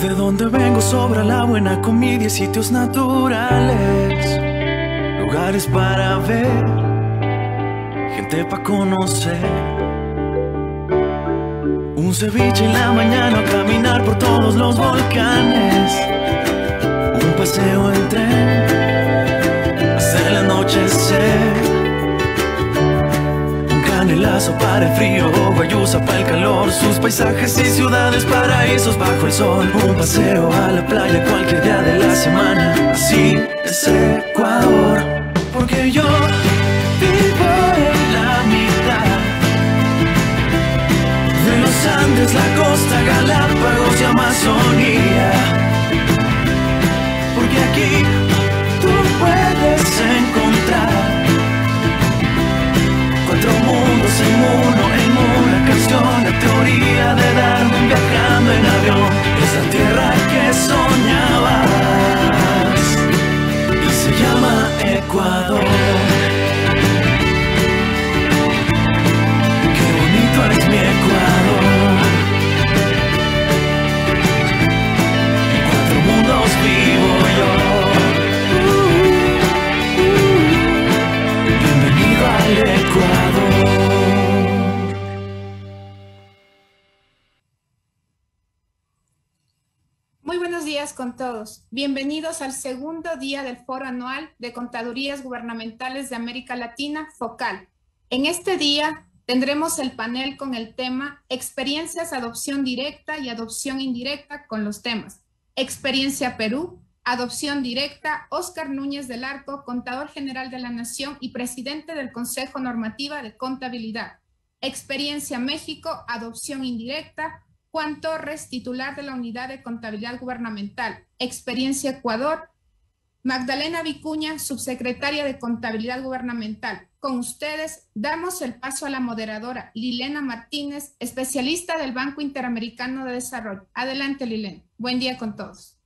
De donde vengo sobra la buena comida y sitios naturales, lugares para ver, gente para conocer. Un ceviche en la mañana, caminar por todos los volcanes, un paseo en tren hasta el anochecer. Canelazo para el frío, guayusa para el calor, sus paisajes y ciudades, paraísos bajo el sol. Un paseo a la playa cualquier día de la semana, así es Ecuador. Porque yo vivo en la mitad de los Andes, la costa, Galápagos y Amazonía. Porque aquí tú puedes encontrar cuatro mundos en uno, en una canción. La teoría de Darwin viajando en avión es la tierra que soñabas y se llama Ecuador. Qué bonito es mi Ecuador. En cuatro mundos vivo yo. Bienvenido al Ecuador. Muy buenos días con todos. Bienvenidos al segundo día del Foro Anual de Contadurías Gubernamentales de América Latina, FOCAL. En este día tendremos el panel con el tema Experiencias, adopción directa y adopción indirecta, con los temas Experiencia Perú, Adopción directa, Óscar Núñez del Arco, Contador General de la Nación y Presidente del Consejo Normativa de Contabilidad. Experiencia México, Adopción indirecta, Juan Torres, titular de la Unidad de Contabilidad Gubernamental. Experiencia Ecuador, Magdalena Vicuña, subsecretaria de Contabilidad Gubernamental. Con ustedes damos el paso a la moderadora Lilena Martínez, especialista del Banco Interamericano de Desarrollo. Adelante, Lilena. Buen día con todos.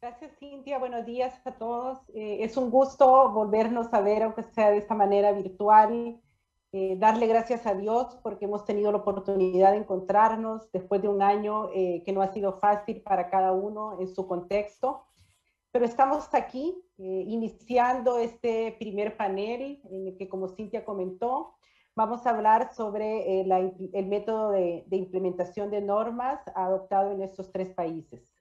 Gracias, Cintia. Buenos días a todos. Es un gusto volvernos a ver, aunque sea de esta manera virtual. Darle gracias a Dios porque hemos tenido la oportunidad de encontrarnos después de un año que no ha sido fácil para cada uno en su contexto. Pero estamos aquí iniciando este primer panel en el que, como Cintia comentó, vamos a hablar sobre el método de implementación de normas adoptado en estos tres países.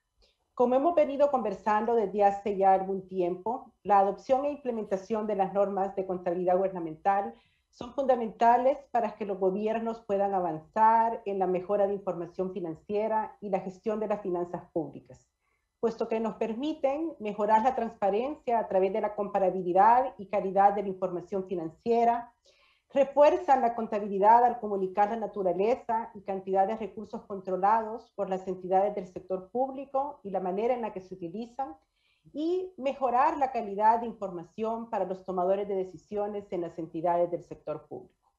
Como hemos venido conversando desde hace ya algún tiempo, la adopción e implementación de las normas de contabilidad gubernamental son fundamentales para que los gobiernos puedan avanzar en la mejora de información financiera y la gestión de las finanzas públicas, puesto que nos permiten mejorar la transparencia a través de la comparabilidad y calidad de la información financiera, refuerzan la contabilidad al comunicar la naturaleza y cantidad de recursos controlados por las entidades del sector público y la manera en la que se utilizan, y mejorar la calidad de información para los tomadores de decisiones en las entidades del sector público.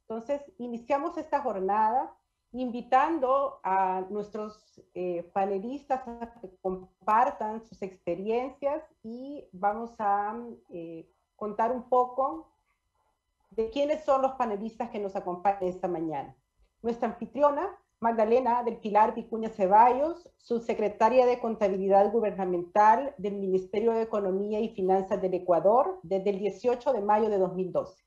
Entonces, iniciamos esta jornada invitando a nuestros panelistas a que compartan sus experiencias y vamos a contar un poco de quiénes son los panelistas que nos acompañan esta mañana. Nuestra anfitriona, Magdalena del Pilar Vicuña Ceballos, subsecretaria de Contabilidad Gubernamental del Ministerio de Economía y Finanzas del Ecuador desde el 18 de mayo de 2012,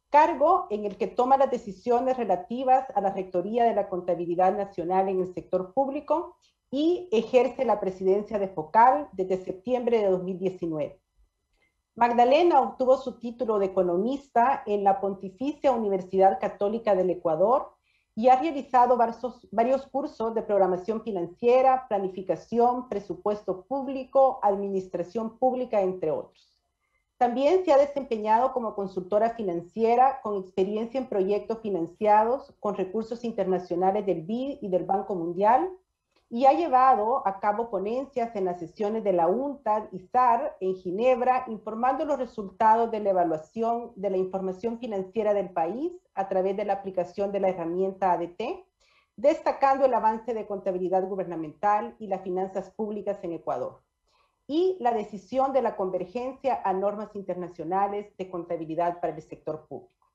cargo en el que toma las decisiones relativas a la Rectoría de la Contabilidad Nacional en el sector público y ejerce la presidencia de FOCAL desde septiembre de 2019. Magdalena obtuvo su título de economista en la Pontificia Universidad Católica del Ecuador y ha realizado varios cursos de programación financiera, planificación, presupuesto público, administración pública, entre otros. También se ha desempeñado como consultora financiera con experiencia en proyectos financiados con recursos internacionales del BID y del Banco Mundial, y ha llevado a cabo ponencias en las sesiones de la UNTAD y SAR en Ginebra, informando los resultados de la evaluación de la información financiera del país a través de la aplicación de la herramienta ADT, destacando el avance de contabilidad gubernamental y las finanzas públicas en Ecuador, y la decisión de la convergencia a normas internacionales de contabilidad para el sector público.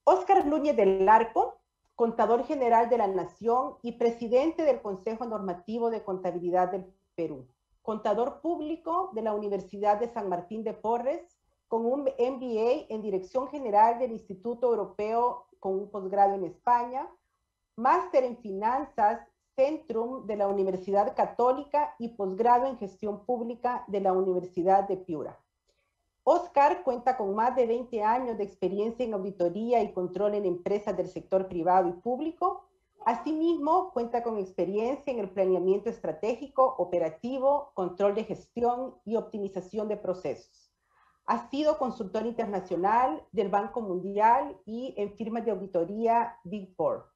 Óscar Núñez del Arco Contador General de la Nación y presidente del Consejo Normativo de Contabilidad del Perú. Contador público de la Universidad de San Martín de Porres, con un MBA en Dirección General del Instituto Europeo con un posgrado en España, máster en Finanzas, Centrum de la Universidad Católica y posgrado en Gestión Pública de la Universidad de Piura. Oscar cuenta con más de 20 años de experiencia en auditoría y control en empresas del sector privado y público. Asimismo, cuenta con experiencia en el planeamiento estratégico, operativo, control de gestión y optimización de procesos. Ha sido consultor internacional del Banco Mundial y en firmas de auditoría Big Four.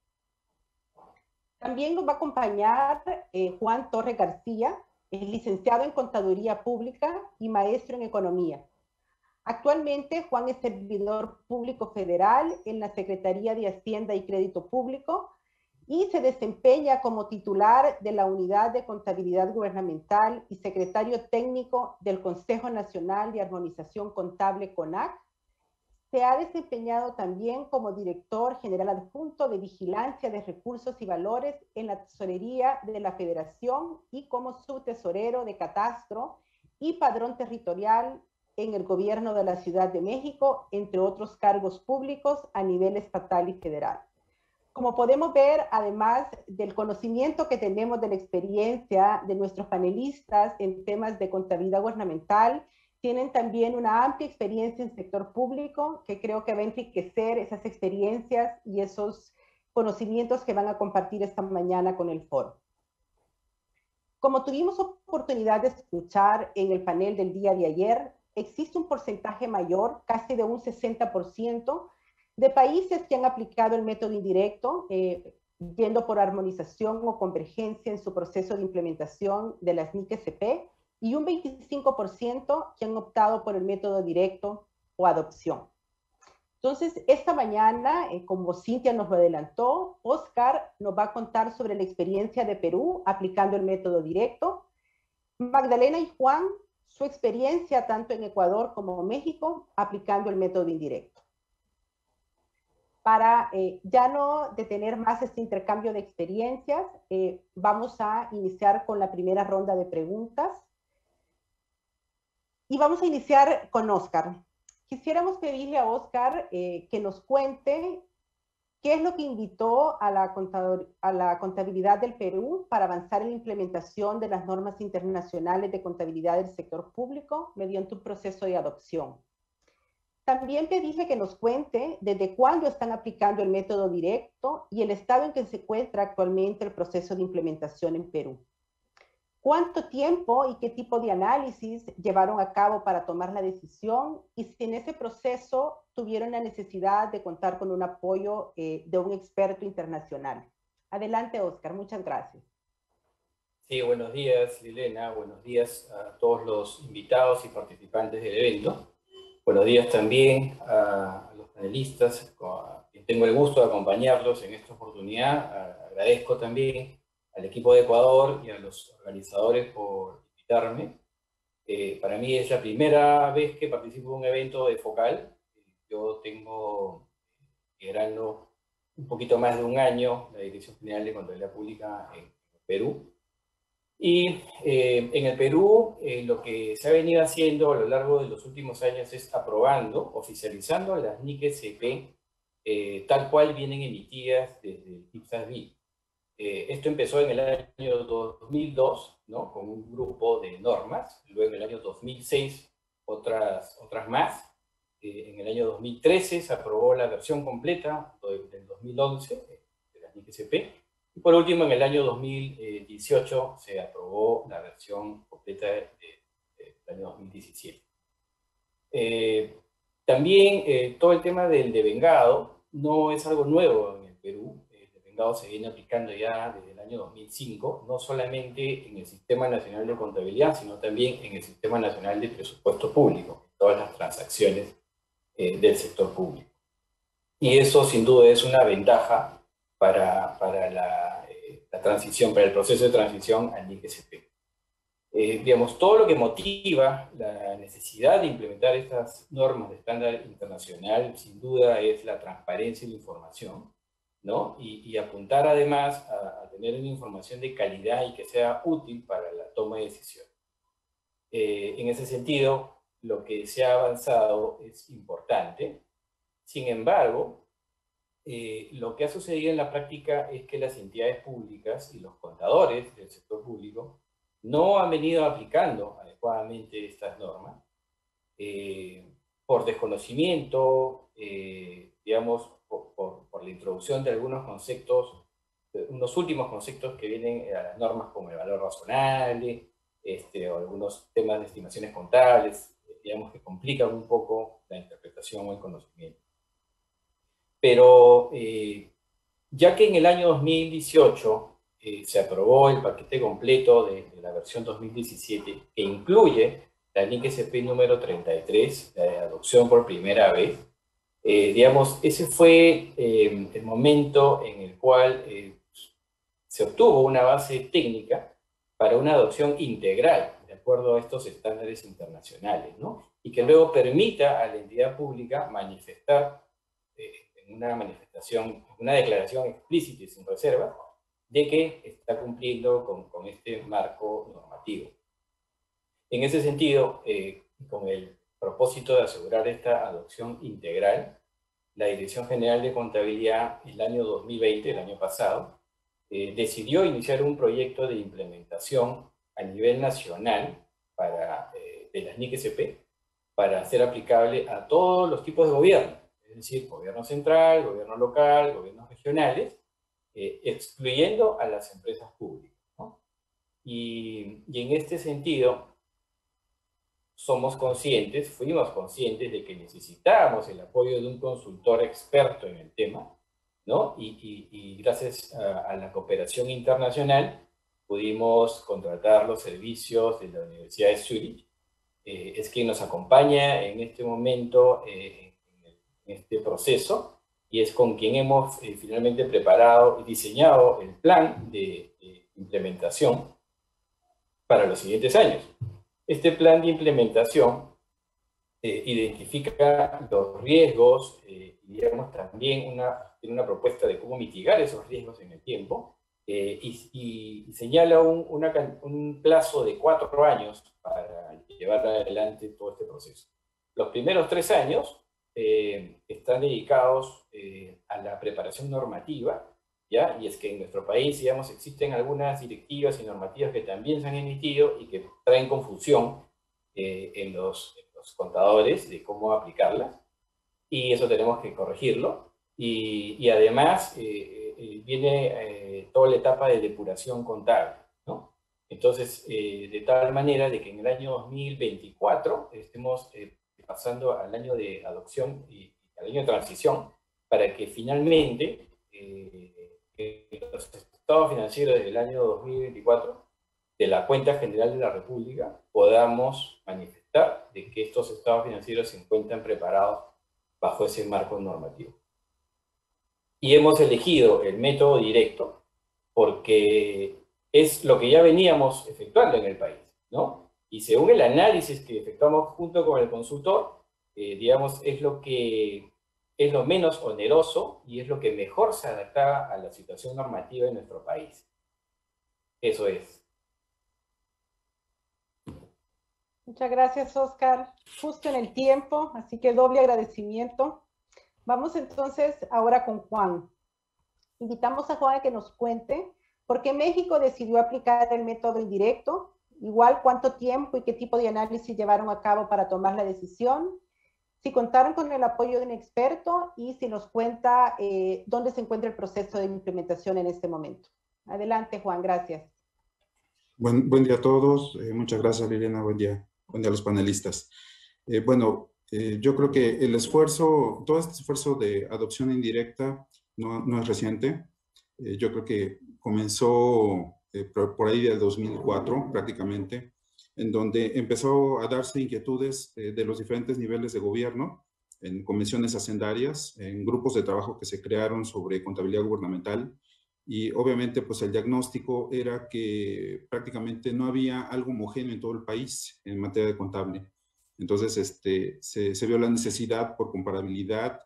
También nos va a acompañar Juan Torres García, es licenciado en Contaduría Pública y maestro en Economía. Actualmente, Juan es servidor público federal en la Secretaría de Hacienda y Crédito Público y se desempeña como titular de la Unidad de Contabilidad Gubernamental y secretario técnico del Consejo Nacional de Armonización Contable CONAC. Se ha desempeñado también como director general adjunto de Vigilancia de Recursos y Valores en la Tesorería de la Federación y como subtesorero de Catastro y Padrón Territorial en el Gobierno de la Ciudad de México, entre otros cargos públicos a nivel estatal y federal. Como podemos ver, además del conocimiento que tenemos de la experiencia de nuestros panelistas en temas de contabilidad gubernamental, tienen también una amplia experiencia en sector público que creo que va a enriquecer esas experiencias y esos conocimientos que van a compartir esta mañana con el foro. Como tuvimos oportunidad de escuchar en el panel del día de ayer, existe un porcentaje mayor, casi de un 60%, de países que han aplicado el método indirecto, yendo por armonización o convergencia en su proceso de implementación de las NIC-SP, y un 25% que han optado por el método directo o adopción. Entonces, esta mañana, como Cintia nos lo adelantó, Oscar nos va a contar sobre la experiencia de Perú aplicando el método directo. Magdalena y Juan, su experiencia tanto en Ecuador como en México aplicando el método indirecto. Para ya no detener más este intercambio de experiencias, vamos a iniciar con la primera ronda de preguntas. Y vamos a iniciar con Oscar. Quisiéramos pedirle a Oscar que nos cuente qué es lo que invitó a la contabilidad del Perú para avanzar en la implementación de las normas internacionales de contabilidad del sector público mediante un proceso de adopción. También pedirle que nos cuente desde cuándo están aplicando el método directo y el estado en que se encuentra actualmente el proceso de implementación en Perú. ¿Cuánto tiempo y qué tipo de análisis llevaron a cabo para tomar la decisión? Y si en ese proceso tuvieron la necesidad de contar con un apoyo de un experto internacional. Adelante, Oscar. Muchas gracias. Sí, buenos días, Lilena. Buenos días a todos los invitados y participantes del evento. Buenos días también a los panelistas, a quien tengo el gusto de acompañarlos en esta oportunidad. Agradezco también al equipo de Ecuador y a los organizadores por invitarme. Para mí es la primera vez que participo en un evento de Focal. Yo tengo liderando un poquito más de un año la Dirección General de Contabilidad Pública en Perú. Y en el Perú lo que se ha venido haciendo a lo largo de los últimos años es aprobando, oficializando las NIC-SP tal cual vienen emitidas desde el IPSAS-B. Esto empezó en el año 2002, ¿no? Con un grupo de normas, luego en el año 2006 otras más, en el año 2013 se aprobó la versión completa del 2011 de las NIC-SP, y por último en el año 2018 se aprobó la versión completa del año 2017. También todo el tema del devengado no es algo nuevo en el Perú. Se viene aplicando ya desde el año 2005, no solamente en el Sistema Nacional de Contabilidad, sino también en el Sistema Nacional de Presupuesto Público, en todas las transacciones del sector público. Y eso sin duda es una ventaja para la transición, para el proceso de transición al NIC-SP. Digamos, todo lo que motiva la necesidad de implementar estas normas de estándar internacional, sin duda, es la transparencia y la información. ¿no? Y apuntar además a tener una información de calidad y que sea útil para la toma de decisiones. En ese sentido, lo que se ha avanzado es importante. Sin embargo, lo que ha sucedido en la práctica es que las entidades públicas y los contadores del sector público no han venido aplicando adecuadamente estas normas por desconocimiento, digamos, por la introducción de algunos conceptos, unos últimos conceptos que vienen a las normas como el valor razonable, o algunos temas de estimaciones contables, digamos, que complican un poco la interpretación o el conocimiento. Pero ya que en el año 2018 se aprobó el paquete completo de la versión 2017, que incluye la NIC-SP número 33, la de adopción por primera vez, digamos, ese fue el momento en el cual se obtuvo una base técnica para una adopción integral, de acuerdo a estos estándares internacionales, ¿no? Y que luego permita a la entidad pública manifestar en una manifestación, una declaración explícita y sin reserva, de que está cumpliendo con este marco normativo. En ese sentido, con el propósito de asegurar esta adopción integral, la Dirección General de Contabilidad, el año 2020, el año pasado, decidió iniciar un proyecto de implementación a nivel nacional de las NIC-SP para hacer aplicable a todos los tipos de gobierno, es decir, gobierno central, gobierno local, gobiernos regionales, excluyendo a las empresas públicas, ¿no? Y en este sentido, fuimos conscientes de que necesitábamos el apoyo de un consultor experto en el tema, ¿no? Y gracias a la cooperación internacional pudimos contratar los servicios de la Universidad de Zurich. Es quien nos acompaña en este momento en este proceso y es con quien hemos finalmente preparado y diseñado el plan de implementación para los siguientes años. Este plan de implementación identifica los riesgos y, digamos, también tiene una propuesta de cómo mitigar esos riesgos en el tiempo y señala un plazo de 4 años para llevar adelante todo este proceso. Los primeros 3 años están dedicados a la preparación normativa, ¿ya? Y es que en nuestro país, digamos, existen algunas directivas y normativas que también se han emitido y que traen confusión en los contadores de cómo aplicarlas, y eso tenemos que corregirlo. Y además viene toda la etapa de depuración contable, ¿no? Entonces, de tal manera de que en el año 2024 estemos pasando al año de adopción y al año de transición, para que finalmente los estados financieros del año 2024 de la Cuenta General de la República podamos manifestar de que estos estados financieros se encuentran preparados bajo ese marco normativo. Y hemos elegido el método directo porque es lo que ya veníamos efectuando en el país, ¿no? Y según el análisis que efectuamos junto con el consultor, digamos, es lo menos oneroso y es lo que mejor se adapta a la situación normativa en nuestro país. Eso es. Muchas gracias, Oscar. Justo en el tiempo, así que doble agradecimiento. Vamos entonces ahora con Juan. Invitamos a Juan a que nos cuente por qué México decidió aplicar el método indirecto, igual cuánto tiempo y qué tipo de análisis llevaron a cabo para tomar la decisión, si contaron con el apoyo de un experto y si nos cuenta dónde se encuentra el proceso de implementación en este momento. Adelante, Juan, gracias. Buen día a todos. Muchas gracias, Liliana. Buen día a los panelistas. Yo creo que todo este esfuerzo de adopción indirecta no es reciente. Yo creo que comenzó por ahí del 2004 prácticamente, en donde empezó a darse inquietudes de los diferentes niveles de gobierno, en comisiones hacendarias, en grupos de trabajo que se crearon sobre contabilidad gubernamental, y obviamente pues el diagnóstico era que prácticamente no había algo homogéneo en todo el país en materia de contable. Entonces se vio la necesidad por comparabilidad,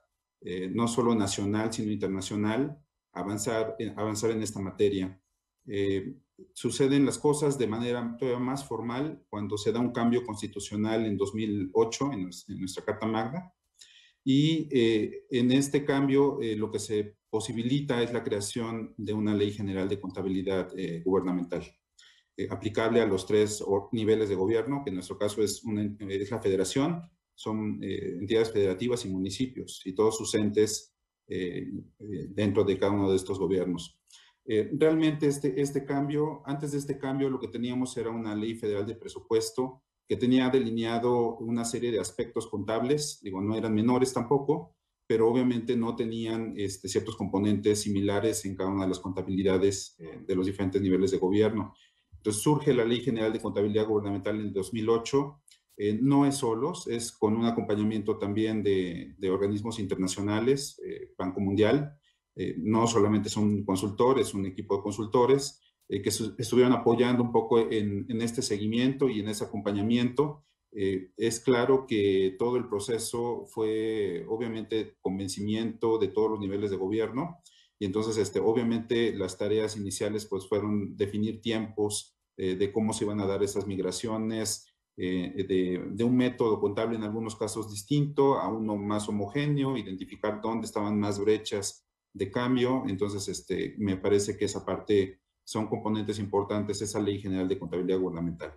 no solo nacional sino internacional, avanzar en esta materia. Suceden las cosas de manera todavía más formal cuando se da un cambio constitucional en 2008 en nuestra Carta Magna, y en este cambio lo que se posibilita es la creación de una ley general de contabilidad gubernamental, aplicable a los 3 niveles de gobierno, que en nuestro caso es la federación, son entidades federativas y municipios, y todos sus entes dentro de cada uno de estos gobiernos. Realmente antes de este cambio, lo que teníamos era una ley federal de presupuesto que tenía delineado una serie de aspectos contables, digo, no eran menores tampoco, pero obviamente no tenían ciertos componentes similares en cada una de las contabilidades de los diferentes niveles de gobierno. Entonces surge la Ley General de Contabilidad Gubernamental en el 2008, no es solos, es con un acompañamiento también de organismos internacionales, Banco Mundial. No solamente son consultores, un equipo de consultores que estuvieron apoyando un poco en este seguimiento y en ese acompañamiento. Es claro que todo el proceso fue obviamente convencimiento de todos los niveles de gobierno, y entonces obviamente las tareas iniciales pues fueron definir tiempos de cómo se iban a dar esas migraciones, de un método contable en algunos casos distinto a uno más homogéneo, identificar dónde estaban más brechas de cambio. Entonces, me parece que esa parte son componentes importantes, esa Ley General de Contabilidad Gubernamental.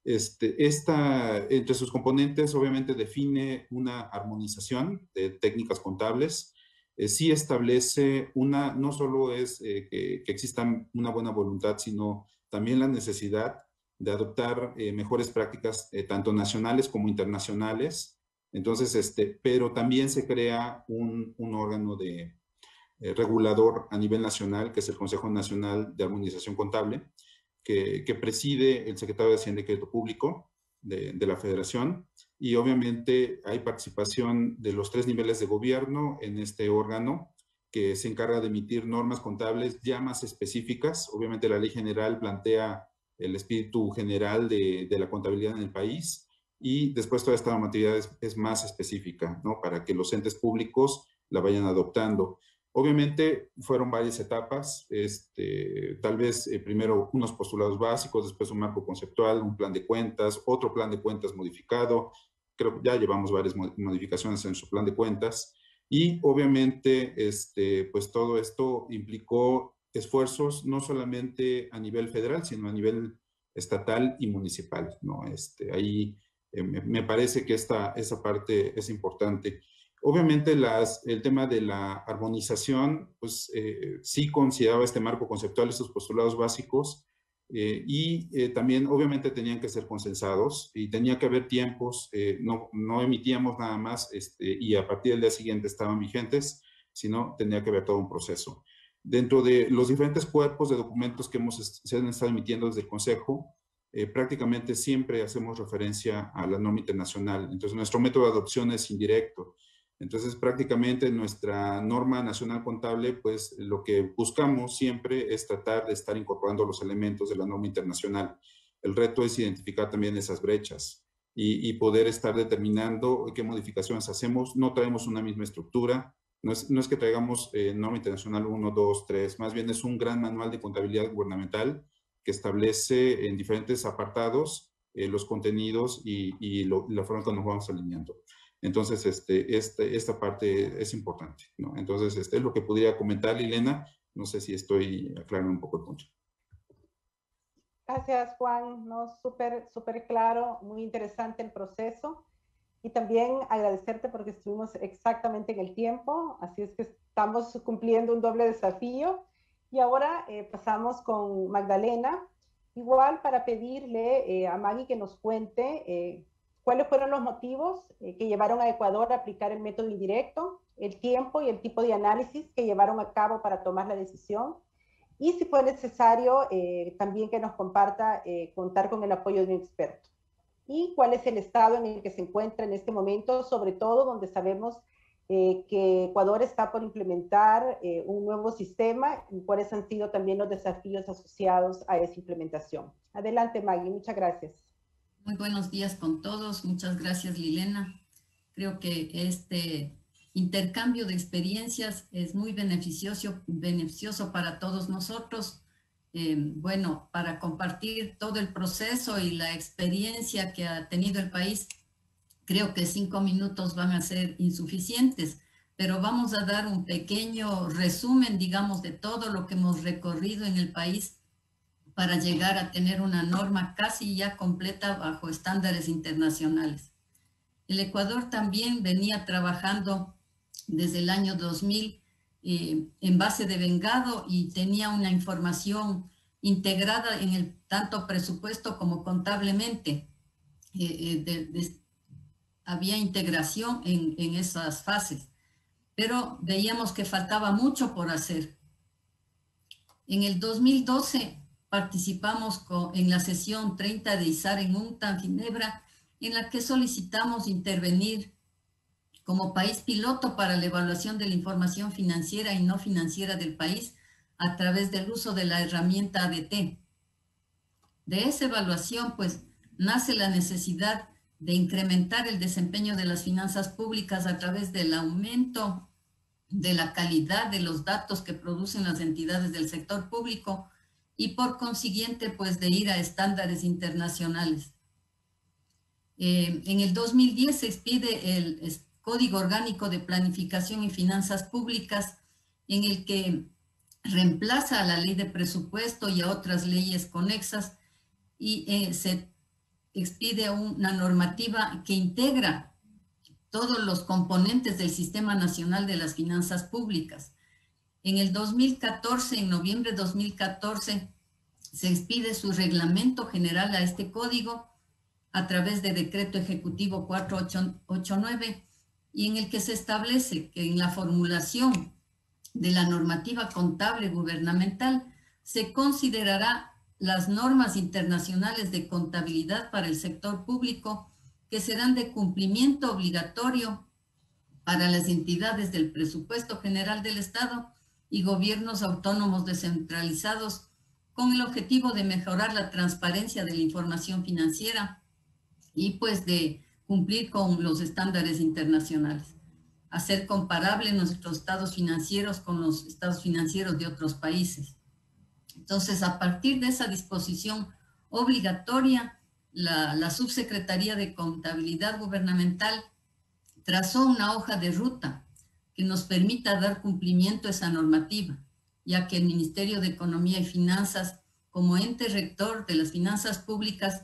Entre sus componentes, obviamente, define una armonización de técnicas contables. Sí establece no solo es que exista una buena voluntad, sino también la necesidad de adoptar mejores prácticas, tanto nacionales como internacionales. Entonces, pero también se crea un órgano regulador a nivel nacional, que es el Consejo Nacional de Armonización Contable, que preside el secretario de Hacienda y Crédito Público de la Federación, y obviamente hay participación de los 3 niveles de gobierno en este órgano, que se encarga de emitir normas contables ya más específicas. Obviamente la ley general plantea el espíritu general de la contabilidad en el país, y después toda esta normatividad es más específica, ¿no? Para que los entes públicos la vayan adoptando. Obviamente fueron varias etapas, tal vez primero unos postulados básicos, después un marco conceptual, un plan de cuentas, otro plan de cuentas modificado. Creo que ya llevamos varias modificaciones en su plan de cuentas, y obviamente pues todo esto implicó esfuerzos no solamente a nivel federal, sino a nivel estatal y municipal, ¿no? Ahí me parece que esa parte es importante. Obviamente el tema de la armonización, pues sí consideraba este marco conceptual, estos postulados básicos, y también obviamente tenían que ser consensados y tenía que haber tiempos, no emitíamos nada más y a partir del día siguiente estaban vigentes, sino tenía que haber todo un proceso. Dentro de los diferentes cuerpos de documentos que se han estado emitiendo desde el Consejo, prácticamente siempre hacemos referencia a la norma internacional. Entonces nuestro método de adopción es indirecto. Entonces, prácticamente nuestra norma nacional contable, pues lo que buscamos siempre es tratar de estar incorporando los elementos de la norma internacional. El reto es identificar también esas brechas y poder estar determinando qué modificaciones hacemos. No traemos una misma estructura, no es que traigamos norma internacional 1, 2, 3, más bien es un gran manual de contabilidad gubernamental que establece en diferentes apartados los contenidos y la forma en que nos vamos alineando. Entonces, esta parte es importante, ¿no? Entonces, es lo que podría comentar, Lilena. No sé si estoy aclarando un poco el punto. Gracias, Juan. No, súper claro, muy interesante el proceso. Y también agradecerte porque estuvimos exactamente en el tiempo, así es que estamos cumpliendo un doble desafío. Y ahora pasamos con Magdalena, igual para pedirle a Maggie que nos cuente cuáles fueron los motivos que llevaron a Ecuador a aplicar el método indirecto, el tiempo y el tipo de análisis que llevaron a cabo para tomar la decisión, y si fue necesario también que nos comparta contar con el apoyo de un experto. Y cuál es el estado en el que se encuentra en este momento, sobre todo donde sabemos que Ecuador está por implementar un nuevo sistema, y cuáles han sido también los desafíos asociados a esa implementación. Adelante, Maggie, muchas gracias. Muy buenos días con todos. Muchas gracias, Lilena. Creo que este intercambio de experiencias es muy beneficioso para todos nosotros. Bueno, para compartir todo el proceso y la experiencia que ha tenido el país, creo que 5 minutos van a ser insuficientes, pero vamos a dar un pequeño resumen, digamos, de todo lo que hemos recorrido en el país para llegar a tener una norma casi ya completa bajo estándares internacionales. El Ecuador también venía trabajando desde el año 2000 en base de vengado y tenía una información integrada en el tanto presupuesto como contablemente. Había integración en esas fases, pero veíamos que faltaba mucho por hacer. En el 2012 participamos en la sesión 30 de ISAR en UNCTAD, Ginebra, en la que solicitamos intervenir como país piloto para la evaluación de la información financiera y no financiera del país a través del uso de la herramienta ADT. De esa evaluación, pues, nace la necesidad de incrementar el desempeño de las finanzas públicas a través del aumento de la calidad de los datos que producen las entidades del sector público y por consiguiente, pues, de ir a estándares internacionales. En el 2010 se expide el Código Orgánico de Planificación y Finanzas Públicas, en el que reemplaza a la Ley de Presupuesto y a otras leyes conexas y se expide una normativa que integra todos los componentes del Sistema Nacional de las Finanzas Públicas. En el 2014, en noviembre de 2014, se expide su reglamento general a este código a través de Decreto Ejecutivo 4889 y en el que se establece que en la formulación de la normativa contable gubernamental se considerará las normas internacionales de contabilidad para el sector público que serán de cumplimiento obligatorio para las entidades del presupuesto general del Estado y gobiernos autónomos descentralizados con el objetivo de mejorar la transparencia de la información financiera y pues de cumplir con los estándares internacionales, hacer comparable nuestros estados financieros con los estados financieros de otros países. Entonces, a partir de esa disposición obligatoria, la Subsecretaría de Contabilidad Gubernamental trazó una hoja de ruta que nos permita dar cumplimiento a esa normativa, ya que el Ministerio de Economía y Finanzas, como ente rector de las finanzas públicas,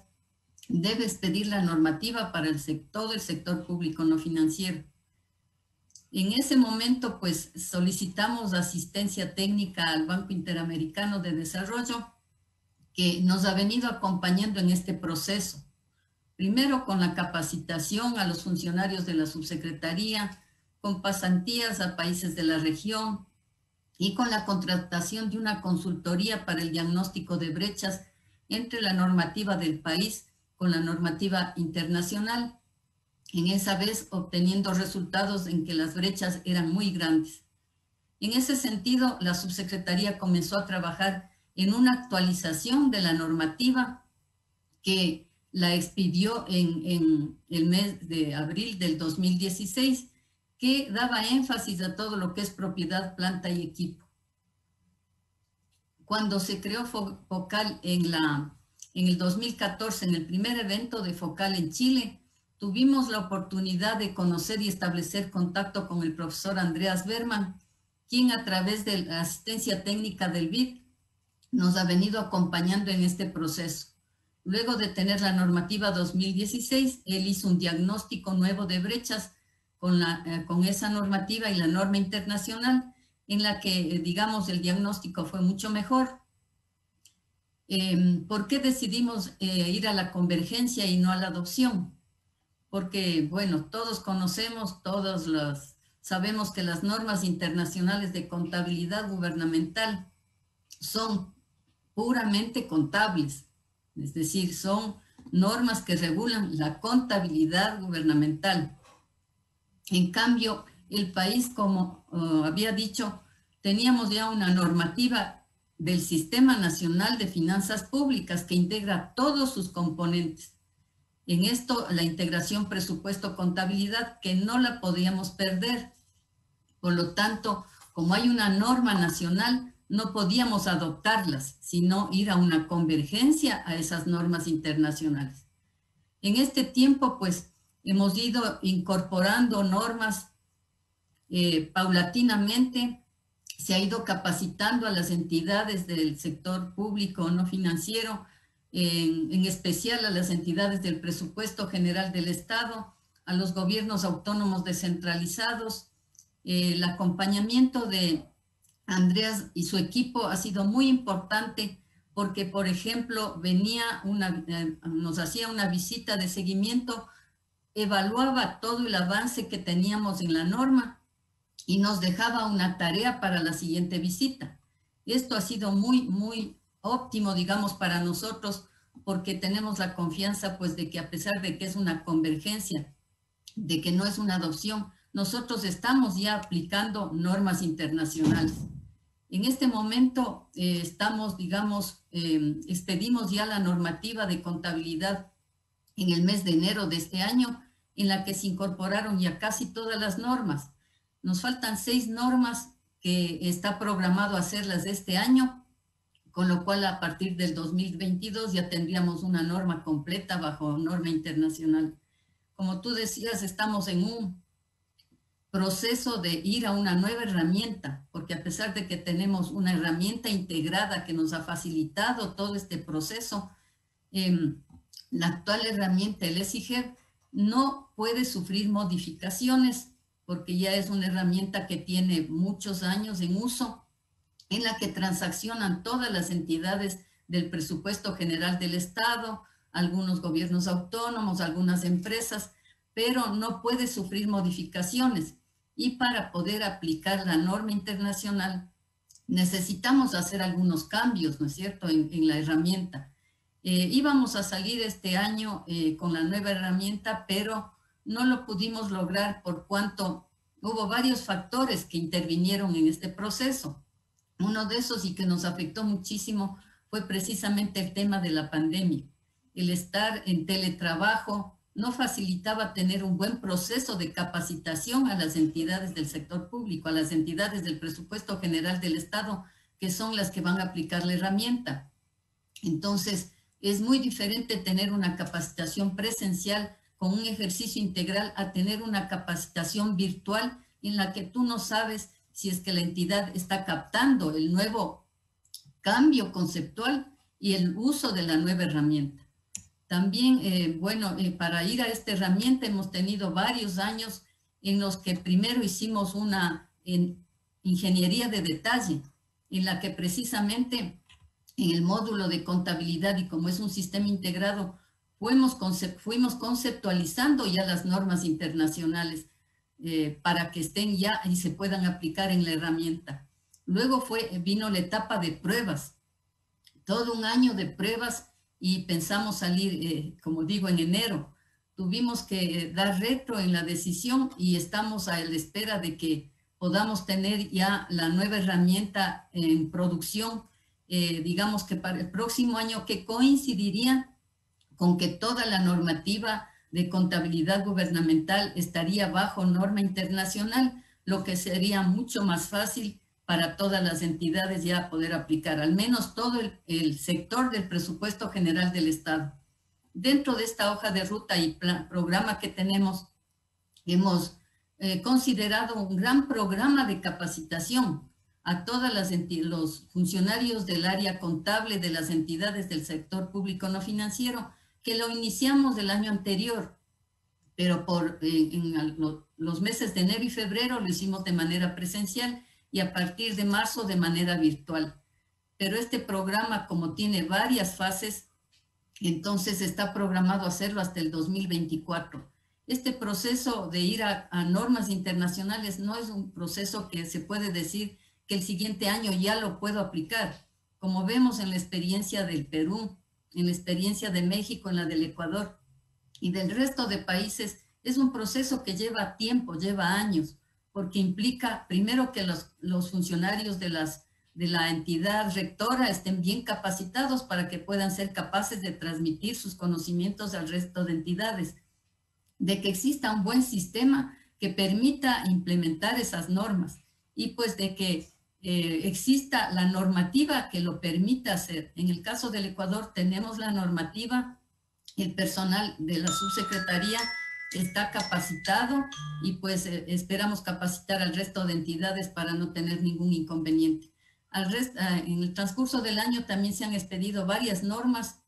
debe expedir la normativa para todo el sector público no financiero. En ese momento, pues, solicitamos asistencia técnica al Banco Interamericano de Desarrollo, que nos ha venido acompañando en este proceso. Primero con la capacitación a los funcionarios de la subsecretaría, con pasantías a países de la región y con la contratación de una consultoría para el diagnóstico de brechas entre la normativa del país con la normativa internacional, en esa vez obteniendo resultados en que las brechas eran muy grandes. En ese sentido, la subsecretaría comenzó a trabajar en una actualización de la normativa que la expidió en el mes de abril del 2016, que daba énfasis a todo lo que es propiedad, planta y equipo. Cuando se creó FOCAL en el 2014, en el primer evento de FOCAL en Chile, tuvimos la oportunidad de conocer y establecer contacto con el profesor Andreas Berman, quien a través de la asistencia técnica del BID nos ha venido acompañando en este proceso. Luego de tener la normativa 2016, él hizo un diagnóstico nuevo de brechas con esa normativa y la norma internacional, en la que, digamos, el diagnóstico fue mucho mejor. ¿Por qué decidimos ir a la convergencia y no a la adopción? Porque, bueno, todos conocemos, sabemos que las normas internacionales de contabilidad gubernamental son puramente contables, es decir, son normas que regulan la contabilidad gubernamental. En cambio, el país, como había dicho, teníamos ya una normativa del Sistema Nacional de Finanzas Públicas que integra todos sus componentes. En esto, la integración presupuesto-contabilidad, que no la podíamos perder. Por lo tanto, como hay una norma nacional, no podíamos adoptarlas, sino ir a una convergencia a esas normas internacionales. En este tiempo, pues, hemos ido incorporando normas paulatinamente. Se ha ido capacitando a las entidades del sector público no financiero, en especial a las entidades del presupuesto general del Estado, a los gobiernos autónomos descentralizados. El acompañamiento de Andreas y su equipo ha sido muy importante porque, por ejemplo, nos hacía una visita de seguimiento, evaluaba todo el avance que teníamos en la norma y nos dejaba una tarea para la siguiente visita. Esto ha sido muy, muy óptimo, digamos, para nosotros, porque tenemos la confianza, pues, de que a pesar de que es una convergencia, de que no es una adopción, nosotros estamos ya aplicando normas internacionales. En este momento estamos, digamos, expedimos ya la normativa de contabilidad en el mes de enero de este año, en la que se incorporaron ya casi todas las normas. Nos faltan 6 normas que está programado hacerlas este año, con lo cual a partir del 2022 ya tendríamos una norma completa bajo norma internacional. Como tú decías, estamos en un proceso de ir a una nueva herramienta, porque a pesar de que tenemos una herramienta integrada que nos ha facilitado todo este proceso, la actual herramienta, el ESIGER, no puede sufrir modificaciones porque ya es una herramienta que tiene muchos años en uso, en la que transaccionan todas las entidades del presupuesto general del Estado, algunos gobiernos autónomos, algunas empresas, pero no puede sufrir modificaciones. Y para poder aplicar la norma internacional necesitamos hacer algunos cambios, ¿no es cierto?, en la herramienta. Íbamos a salir este año con la nueva herramienta, pero no lo pudimos lograr por cuanto hubo varios factores que intervinieron en este proceso. Uno de esos y que nos afectó muchísimo fue precisamente el tema de la pandemia. El estar en teletrabajo no facilitaba tener un buen proceso de capacitación a las entidades del sector público, a las entidades del presupuesto general del Estado, que son las que van a aplicar la herramienta. Entonces, es muy diferente tener una capacitación presencial con un ejercicio integral a tener una capacitación virtual en la que tú no sabes si es que la entidad está captando el nuevo cambio conceptual y el uso de la nueva herramienta. También, para ir a esta herramienta hemos tenido varios años en los que primero hicimos una ingeniería de detalle, en la que precisamente en el módulo de contabilidad y como es un sistema integrado, fuimos conceptualizando ya las normas internacionales para que estén ya y se puedan aplicar en la herramienta. Luego vino la etapa de pruebas, todo un año de pruebas y pensamos salir, como digo, en enero. Tuvimos que dar retro en la decisión y estamos a la espera de que podamos tener ya la nueva herramienta en producción, digamos que para el próximo año, que coincidiría con que toda la normativa de contabilidad gubernamental estaría bajo norma internacional, lo que sería mucho más fácil para todas las entidades ya poder aplicar, al menos todo el sector del presupuesto general del Estado. Dentro de esta hoja de ruta y programa que tenemos, hemos considerado un gran programa de capacitación a todos los funcionarios del área contable de las entidades del sector público no financiero, que lo iniciamos el año anterior, pero en los meses de enero y febrero lo hicimos de manera presencial y a partir de marzo de manera virtual. Pero este programa, como tiene varias fases, entonces está programado hacerlo hasta el 2024. Este proceso de ir a normas internacionales no es un proceso que se puede decir que el siguiente año ya lo puedo aplicar. Como vemos en la experiencia del Perú, en la experiencia de México, en la del Ecuador y del resto de países, es un proceso que lleva tiempo, lleva años, porque implica primero que los funcionarios de la entidad rectora estén bien capacitados para que puedan ser capaces de transmitir sus conocimientos al resto de entidades, de que exista un buen sistema que permita implementar esas normas y pues de que exista la normativa que lo permita hacer. En el caso del Ecuador tenemos la normativa, el personal de la subsecretaría está capacitado y pues esperamos capacitar al resto de entidades para no tener ningún inconveniente. En el transcurso del año también se han expedido varias normas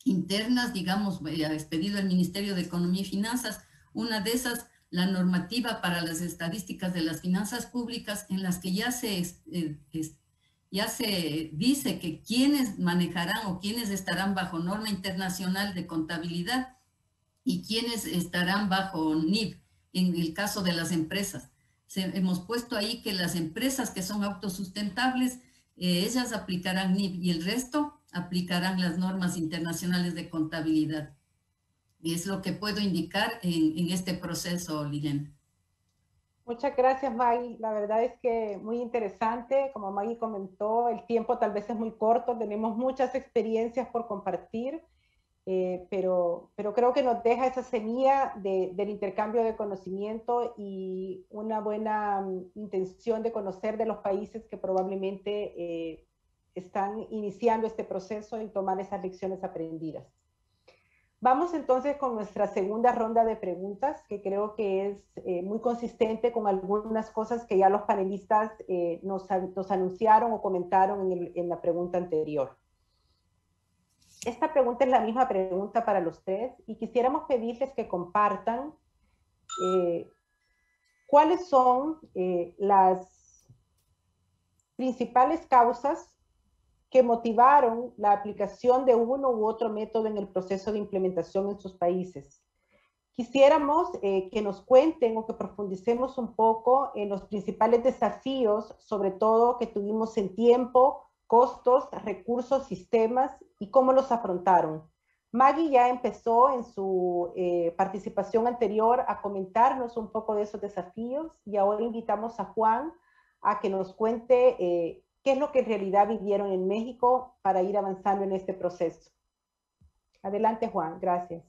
internas, digamos, ha expedido el Ministerio de Economía y Finanzas, una de esas, la normativa para las estadísticas de las finanzas públicas, en las que ya se dice que quienes manejarán o quienes estarán bajo norma internacional de contabilidad y quienes estarán bajo NIB, en el caso de las empresas. Hemos puesto ahí que las empresas que son autosustentables, ellas aplicarán NIB y el resto aplicarán las normas internacionales de contabilidad. Y es lo que puedo indicar en este proceso, Liliana. Muchas gracias, Maggie. La verdad es que muy interesante. Como Maggie comentó, el tiempo tal vez es muy corto, tenemos muchas experiencias por compartir, pero creo que nos deja esa semilla del intercambio de conocimiento y una buena intención de conocer de los países que probablemente están iniciando este proceso y tomar esas lecciones aprendidas. Vamos entonces con nuestra segunda ronda de preguntas, que creo que es muy consistente con algunas cosas que ya los panelistas nos anunciaron o comentaron en la pregunta anterior. Esta pregunta es la misma pregunta para los tres y quisiéramos pedirles que compartan cuáles son las principales causas que motivaron la aplicación de uno u otro método en el proceso de implementación en sus países. Quisiéramos que nos cuenten o que profundicemos un poco en los principales desafíos, sobre todo que tuvimos en tiempo, costos, recursos, sistemas y cómo los afrontaron. Maggie ya empezó en su participación anterior a comentarnos un poco de esos desafíos y ahora invitamos a Juan a que nos cuente qué es lo que en realidad vivieron en México para ir avanzando en este proceso. Adelante, Juan. Gracias.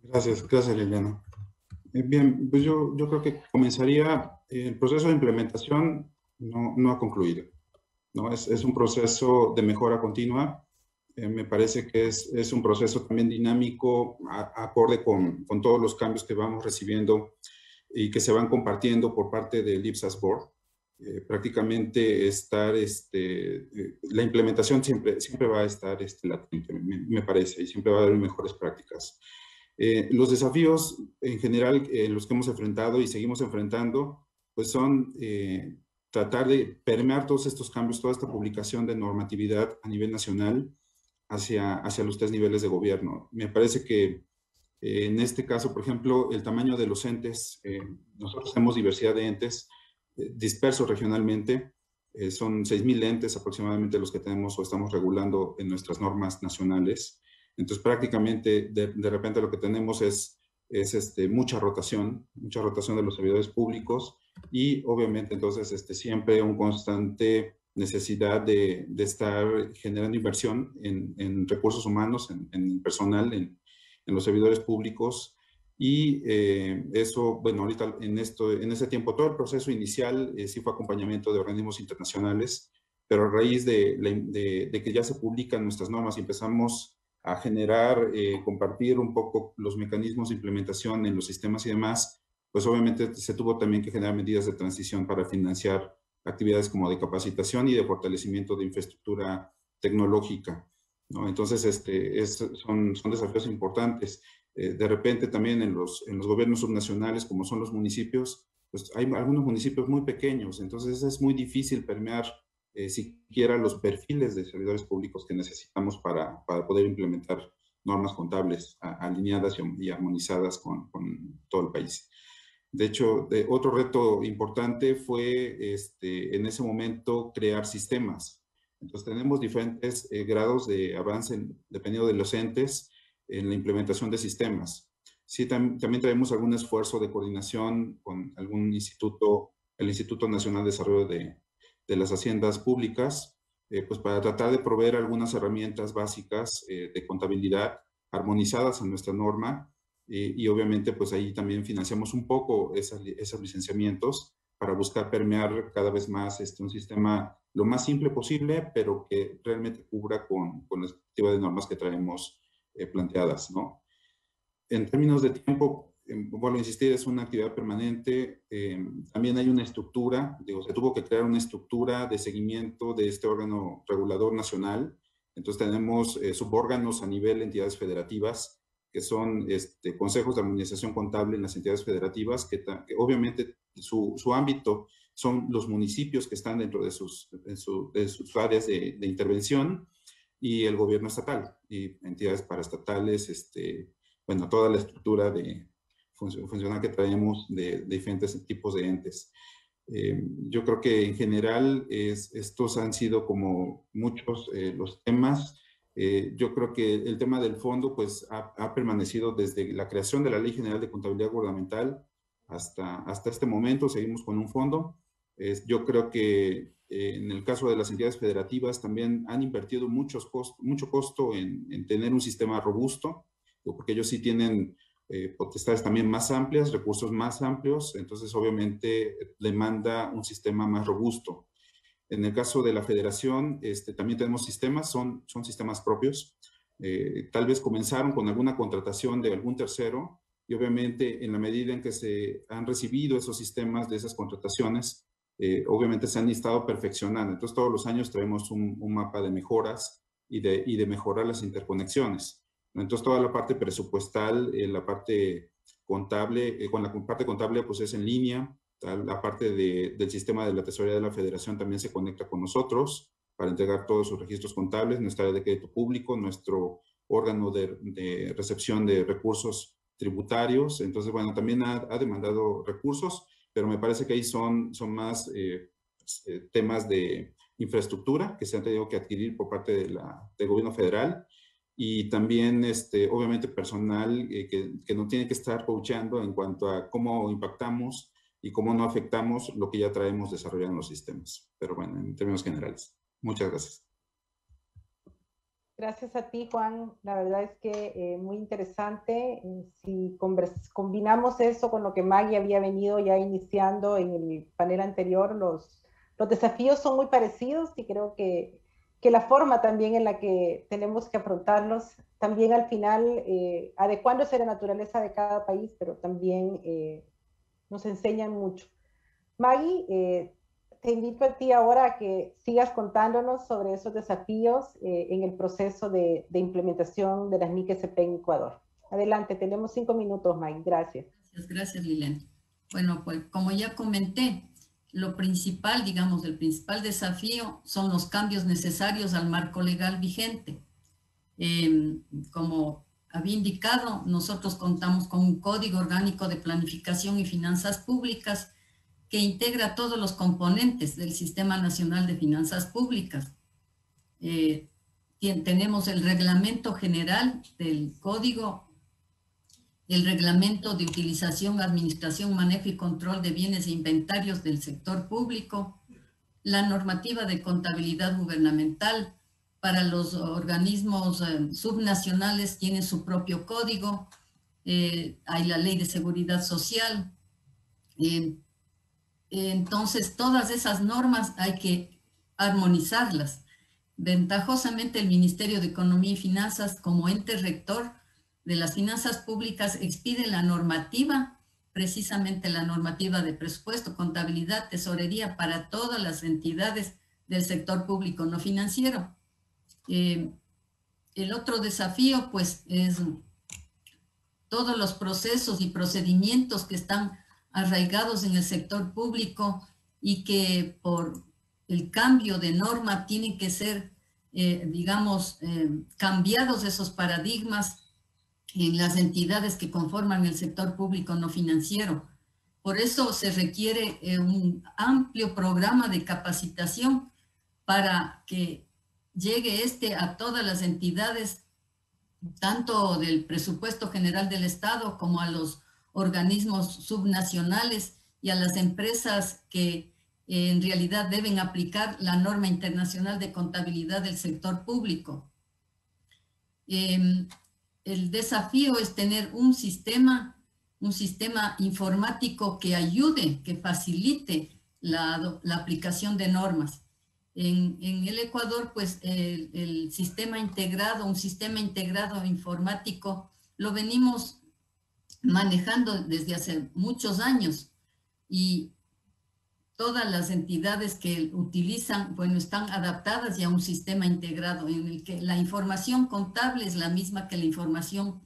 Gracias, Liliana. Bien, pues yo creo que comenzaría, el proceso de implementación no ha concluido, ¿no? Es un proceso de mejora continua. Me parece que es un proceso también dinámico, acorde con todos los cambios que vamos recibiendo y que se van compartiendo por parte del IPSAS Board. Prácticamente la implementación siempre va a estar latente, me parece, y siempre va a haber mejores prácticas. Los desafíos en general, los que hemos enfrentado y seguimos enfrentando, pues son tratar de permear todos estos cambios, toda esta publicación de normatividad a nivel nacional hacia los tres niveles de gobierno. Me parece que en este caso, por ejemplo, el tamaño de los entes, nosotros tenemos diversidad de entes, dispersos regionalmente, son 6,000 entes aproximadamente los que tenemos o estamos regulando en nuestras normas nacionales. Entonces prácticamente de repente lo que tenemos es mucha rotación de los servidores públicos y obviamente entonces siempre una constante necesidad de estar generando inversión en recursos humanos, en personal, en los servidores públicos. Y eso, bueno, ahorita en ese tiempo, todo el proceso inicial sí fue acompañamiento de organismos internacionales, pero a raíz de que ya se publican nuestras normas y empezamos a generar, compartir un poco los mecanismos de implementación en los sistemas y demás, pues obviamente se tuvo también que generar medidas de transición para financiar actividades como de capacitación y de fortalecimiento de infraestructura tecnológica, ¿no? Entonces, son desafíos importantes. De repente también en los gobiernos subnacionales, como son los municipios, pues hay algunos municipios muy pequeños, entonces es muy difícil permear siquiera los perfiles de servidores públicos que necesitamos para poder implementar normas contables alineadas y armonizadas con todo el país. De hecho, otro reto importante fue en ese momento crear sistemas. Entonces tenemos diferentes grados de avance dependiendo de los entes en la implementación de sistemas. Sí, también traemos algún esfuerzo de coordinación con algún instituto, el Instituto Nacional de Desarrollo de las Haciendas Públicas, pues para tratar de proveer algunas herramientas básicas de contabilidad armonizadas a nuestra norma y obviamente pues ahí también financiamos un poco esos licenciamientos para buscar permear cada vez más un sistema lo más simple posible, pero que realmente cubra con la expectativa de normas que traemos planteadas, ¿no? En términos de tiempo, vuelvo a insistir, es una actividad permanente. También hay una estructura, se tuvo que crear una estructura de seguimiento de este órgano regulador nacional. Entonces tenemos subórganos a nivel de entidades federativas, que son consejos de administración contable en las entidades federativas, que obviamente su ámbito son los municipios que están dentro de sus áreas de intervención, y el gobierno estatal y entidades paraestatales, bueno, toda la estructura funcional que traemos de diferentes tipos de entes. Yo creo que en general estos han sido como muchos los temas. Yo creo que el tema del fondo pues ha permanecido desde la creación de la Ley General de Contabilidad Gubernamental hasta este momento. Seguimos con un fondo. Yo creo que en el caso de las entidades federativas también han invertido mucho costo en tener un sistema robusto, porque ellos sí tienen potestades también más amplias, recursos más amplios, entonces obviamente demanda un sistema más robusto. En el caso de la federación, también tenemos sistemas, son sistemas propios. Tal vez comenzaron con alguna contratación de algún tercero, y obviamente en la medida en que se han recibido esos sistemas de esas contrataciones, obviamente se han estado perfeccionando. Entonces todos los años traemos un mapa de mejoras y de mejorar las interconexiones. Entonces toda la parte presupuestal, la parte contable, con la parte contable pues es en línea. La parte del sistema de la tesorería de la federación también se conecta con nosotros para entregar todos sus registros contables, nuestra área de crédito público, nuestro órgano de recepción de recursos tributarios. Entonces, bueno, también ha demandado recursos, pero me parece que ahí son más temas de infraestructura que se han tenido que adquirir por parte del gobierno federal, y también obviamente personal que no tiene que estar coachando en cuanto a cómo impactamos y cómo no afectamos lo que ya traemos desarrollado en los sistemas. Pero bueno, en términos generales. Muchas gracias. Gracias a ti, Juan. La verdad es que muy interesante. Si combinamos eso con lo que Maggie había venido ya iniciando en el panel anterior, los desafíos son muy parecidos, y creo que la forma también en la que tenemos que afrontarlos, también al final adecuándose a la naturaleza de cada país, pero también nos enseñan mucho. Maggie, te invito a ti ahora a que sigas contándonos sobre esos desafíos en el proceso de implementación de las NIC-SP en Ecuador. Adelante, tenemos 5 minutos, Maggie. Gracias. Gracias, Liliana. Bueno, pues como ya comenté, lo principal, digamos, el principal desafío son los cambios necesarios al marco legal vigente. Como había indicado, nosotros contamos con un Código Orgánico de Planificación y Finanzas Públicas que integra todos los componentes del Sistema Nacional de Finanzas Públicas. Tenemos el Reglamento General del Código, el Reglamento de Utilización, Administración, Manejo y Control de Bienes e Inventarios del Sector Público, la normativa de contabilidad gubernamental. Para los organismos subnacionales tienen su propio código, hay la Ley de Seguridad Social. Entonces, todas esas normas hay que armonizarlas. Ventajosamente, el Ministerio de Economía y Finanzas, como ente rector de las finanzas públicas, expide la normativa, precisamente la normativa de presupuesto, contabilidad, tesorería para todas las entidades del sector público no financiero. El otro desafío, pues, es todos los procesos y procedimientos que están arraigados en el sector público y que por el cambio de norma tienen que ser, digamos, cambiados esos paradigmas en las entidades que conforman el sector público no financiero. Por eso se requiere un amplio programa de capacitación para que llegue a todas las entidades, tanto del presupuesto general del Estado como a los organismos subnacionales y a las empresas que en realidad deben aplicar la norma internacional de contabilidad del sector público. el desafío es tener un sistema informático que ayude, que facilite la aplicación de normas. En el Ecuador, pues el sistema integrado, un sistema integrado informático, lo venimos manejando desde hace muchos años y todas las entidades que utilizan, bueno, están adaptadas ya a un sistema integrado en el que la información contable es la misma que la información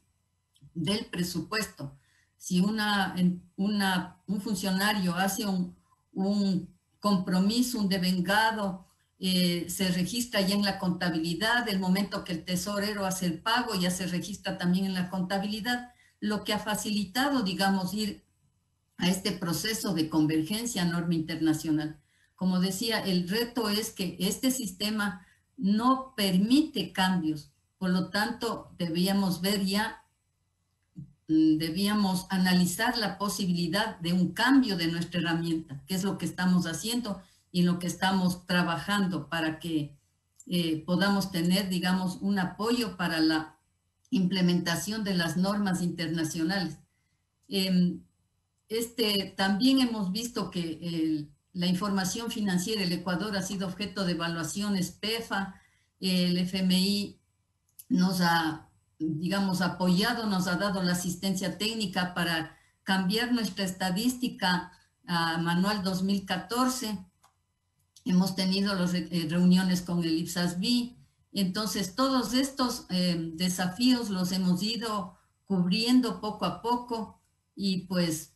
del presupuesto. Si un funcionario hace un compromiso, un devengado, se registra ya en la contabilidad, el momento que el tesorero hace el pago ya se registra también en la contabilidad, lo que ha facilitado, digamos, ir a este proceso de convergencia a norma internacional. Como decía, el reto es que este sistema no permite cambios, por lo tanto, debíamos analizar la posibilidad de un cambio de nuestra herramienta, que es lo que estamos haciendo y en lo que estamos trabajando para que podamos tener, digamos, un apoyo para la implementación de las normas internacionales. También hemos visto que la información financiera, el Ecuador ha sido objeto de evaluaciones PEFA, el FMI nos ha, digamos, apoyado, nos ha dado la asistencia técnica para cambiar nuestra estadística a Manual 2014. Hemos tenido reuniones con el IPSAS-B. Entonces, todos estos desafíos los hemos ido cubriendo poco a poco y pues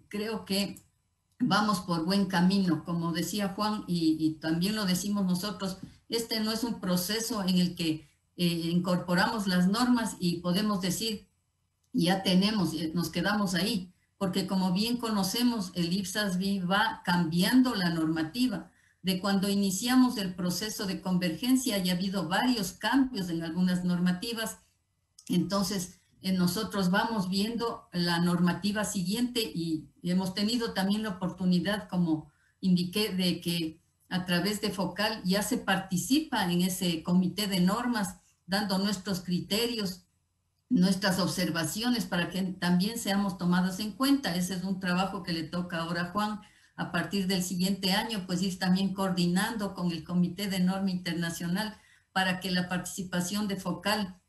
creo que vamos por buen camino. Como decía Juan y también lo decimos nosotros, este no es un proceso en el que incorporamos las normas y podemos decir, ya tenemos, nos quedamos ahí, porque como bien conocemos, el IPSAS-B va cambiando la normativa. De cuando iniciamos el proceso de convergencia, ya ha habido varios cambios en algunas normativas, entonces nosotros vamos viendo la normativa siguiente y hemos tenido también la oportunidad, como indiqué, de que a través de FOCAL ya se participa en ese comité de normas, dando nuestros criterios, nuestras observaciones para que también seamos tomados en cuenta. Ese es un trabajo que le toca ahora a Juan, a partir del siguiente año, pues ir también coordinando con el Comité de Norma Internacional para que la participación de FOCAL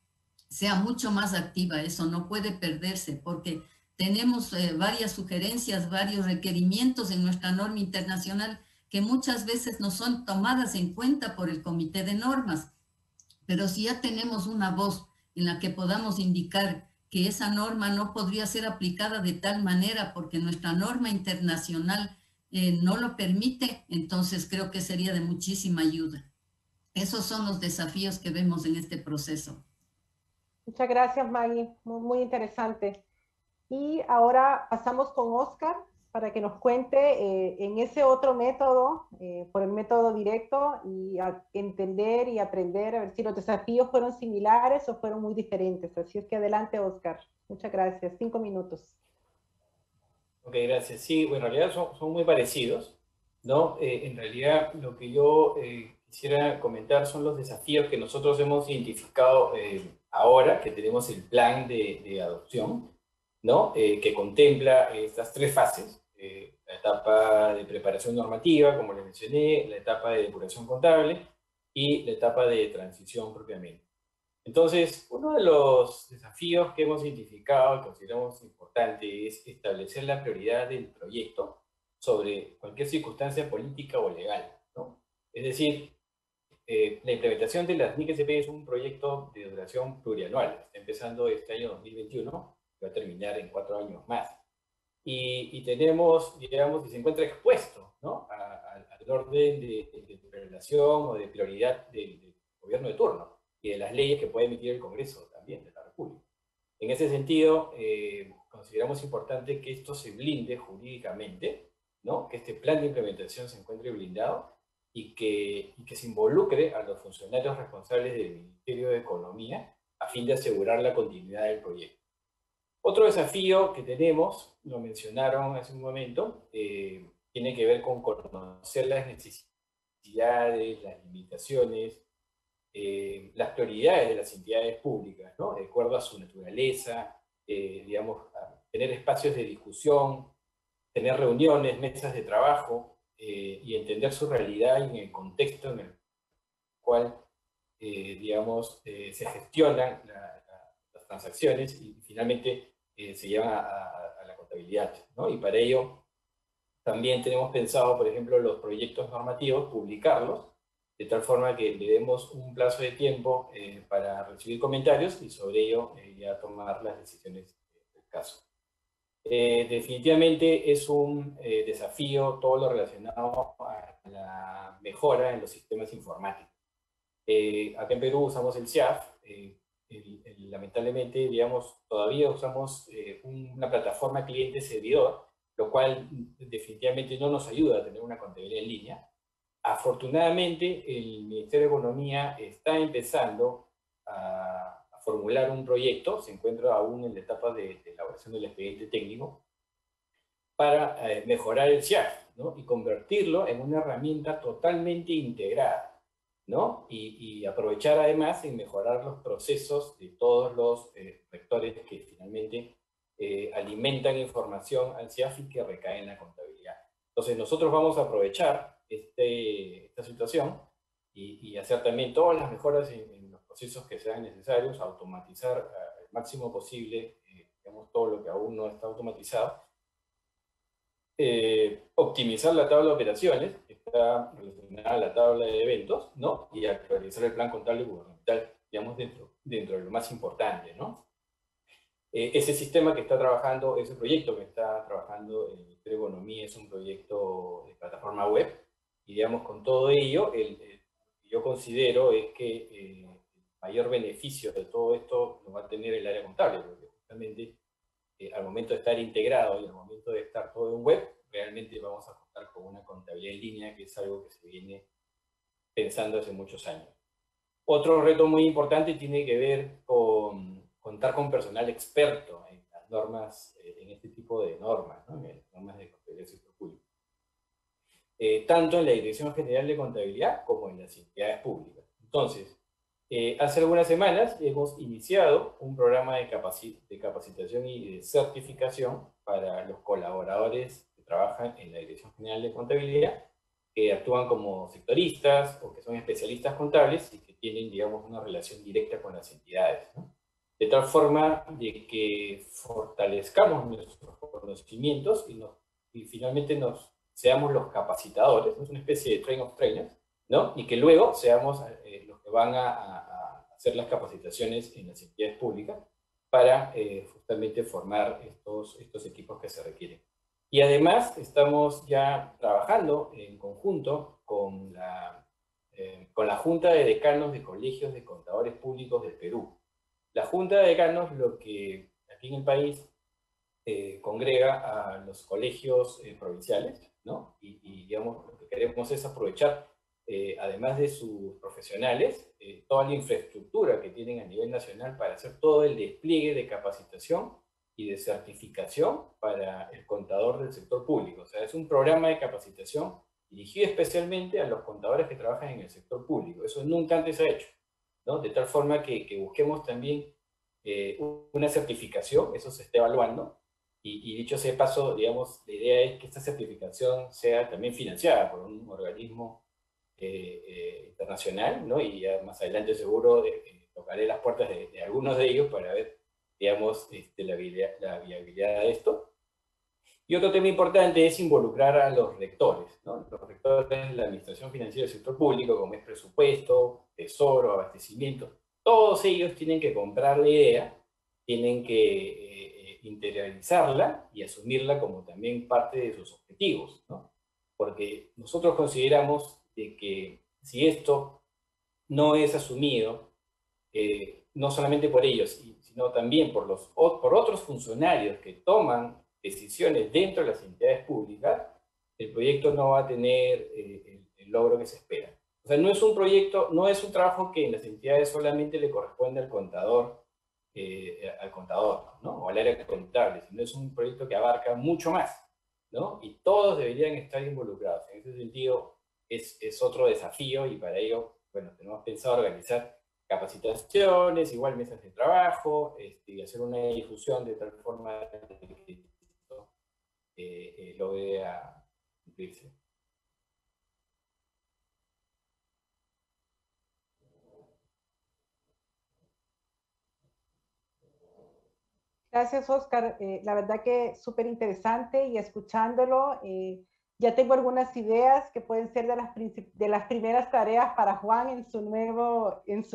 sea mucho más activa. Eso no puede perderse porque tenemos varias sugerencias, varios requerimientos en nuestra norma internacional que muchas veces no son tomadas en cuenta por el Comité de Normas. Pero si ya tenemos una voz en la que podamos indicar que esa norma no podría ser aplicada de tal manera porque nuestra norma internacional no lo permite, entonces creo que sería de muchísima ayuda. Esos son los desafíos que vemos en este proceso. Muchas gracias, Maggie. Muy, muy interesante. Y ahora pasamos con Oscar para que nos cuente en ese otro método, por el método directo, y entender y aprender a ver si los desafíos fueron similares o fueron muy diferentes. Así es que adelante, Oscar. Muchas gracias. 5 minutos. Ok, gracias. Sí, bueno, en realidad son muy parecidos, ¿no? En realidad lo que yo quisiera comentar son los desafíos que nosotros hemos identificado ahora que tenemos el plan de adopción, ¿no? Que contempla estas 3 fases. La etapa de preparación normativa, como les mencioné, la etapa de depuración contable y la etapa de transición propiamente. Entonces, uno de los desafíos que hemos identificado y consideramos importante es establecer la prioridad del proyecto sobre cualquier circunstancia política o legal, ¿no? Es decir, la implementación de las NIC-SP es un proyecto de duración plurianual. Está empezando este año 2021, va a terminar en 4 años más. Y tenemos, digamos, y se encuentra expuesto, ¿no?, al orden de relación o de prioridad del gobierno de turno y de las leyes que puede emitir el Congreso también de la República. En ese sentido, consideramos importante que esto se blinde jurídicamente, ¿no?, que este plan de implementación se encuentre blindado y que se involucre a los funcionarios responsables del Ministerio de Economía a fin de asegurar la continuidad del proyecto. Otro desafío que tenemos, lo mencionaron hace un momento, tiene que ver con conocer las necesidades, las limitaciones las prioridades de las entidades públicas, ¿no? De acuerdo a su naturaleza, digamos, tener espacios de discusión, tener reuniones, mesas de trabajo, y entender su realidad en el contexto en el cual, digamos, se gestionan las transacciones y finalmente se llevan a la contabilidad, ¿no? Y para ello también tenemos pensado, por ejemplo, los proyectos normativos, publicarlos, de tal forma que le demos un plazo de tiempo para recibir comentarios y sobre ello ya tomar las decisiones del caso. Definitivamente es un desafío todo lo relacionado a la mejora en los sistemas informáticos. Acá en Perú usamos el CIAF, lamentablemente, digamos, todavía usamos una plataforma cliente-servidor, lo cual definitivamente no nos ayuda a tener una contabilidad en línea. Afortunadamente, el Ministerio de Economía está empezando a formular un proyecto, se encuentra aún en la etapa de elaboración del expediente técnico, para mejorar el CIAF, ¿no? Y convertirlo en una herramienta totalmente integrada, ¿no? Y aprovechar además en mejorar los procesos de todos los vectores que finalmente alimentan información al CIAF y que recae en la contabilidad. Entonces nosotros vamos a aprovechar esta situación y hacer también todas las mejoras en los procesos que sean necesarios, automatizar al máximo posible, digamos, todo lo que aún no está automatizado, optimizar la tabla de operaciones, que está relacionada a la tabla de eventos, ¿no? Y actualizar el plan contable gubernamental, digamos, dentro de lo más importante, ¿no? Ese sistema que está trabajando, ese proyecto que está trabajando el Ministerio de Economía es un proyecto de plataforma web, y digamos, con todo ello, yo considero es que el mayor beneficio de todo esto lo va a tener el área contable, porque justamente al momento de estar integrado y al momento de estar todo en web, realmente vamos a contar con una contabilidad en línea, que es algo que se viene pensando hace muchos años. Otro reto muy importante tiene que ver con contar con personal experto en las normas, en este tipo de normas, ¿no? En las normas de contabilidad del sector público. Tanto en la Dirección General de Contabilidad como en las entidades públicas. Entonces, hace algunas semanas hemos iniciado un programa de capacitación y de certificación para los colaboradores que trabajan en la Dirección General de Contabilidad, que actúan como sectoristas o que son especialistas contables y que tienen, digamos, una relación directa con las entidades, ¿no? De tal forma de que fortalezcamos nuestros conocimientos y finalmente seamos los capacitadores, ¿no? Es una especie de train of trainers, ¿no? Y que luego seamos los que van a hacer las capacitaciones en las entidades públicas para justamente formar estos equipos que se requieren. Y además estamos ya trabajando en conjunto con la Junta de Decanos de Colegios de Contadores Públicos del Perú. La Junta de Decanos, lo que aquí en el país congrega a los colegios provinciales, ¿no? Y digamos, lo que queremos es aprovechar, además de sus profesionales, toda la infraestructura que tienen a nivel nacional para hacer todo el despliegue de capacitación y de certificación para el contador del sector público. O sea, es un programa de capacitación dirigido especialmente a los contadores que trabajan en el sector público. Eso nunca antes se ha hecho, ¿no? De tal forma que busquemos también una certificación, eso se está evaluando, y dicho sea de paso, digamos, la idea es que esta certificación sea también financiada por un organismo internacional, ¿no? Y ya más adelante seguro tocaré las puertas de algunos de ellos para ver, digamos, la viabilidad de esto. Y otro tema importante es involucrar a los rectores, ¿no? Los rectores de la Administración Financiera del Sector Público, como es presupuesto, tesoro, abastecimiento, todos ellos tienen que comprar la idea, tienen que interiorizarla y asumirla como también parte de sus objetivos, ¿no? Porque nosotros consideramos de que si esto no es asumido, no solamente por ellos, sino también por otros funcionarios que toman decisiones dentro de las entidades públicas, el proyecto no va a tener el logro que se espera. O sea, no es un proyecto, no es un trabajo que en las entidades solamente le corresponde al contador, ¿no? O al área contable, sino es un proyecto que abarca mucho más, ¿no? Y todos deberían estar involucrados. En ese sentido, es otro desafío y para ello bueno, tenemos pensado organizar capacitaciones, igual mesas de trabajo, y hacer una difusión de tal forma que esto logre cumplirse. Gracias, Oscar. La verdad que súper interesante, y escuchándolo ya tengo algunas ideas que pueden ser de las primeras tareas para Juan en su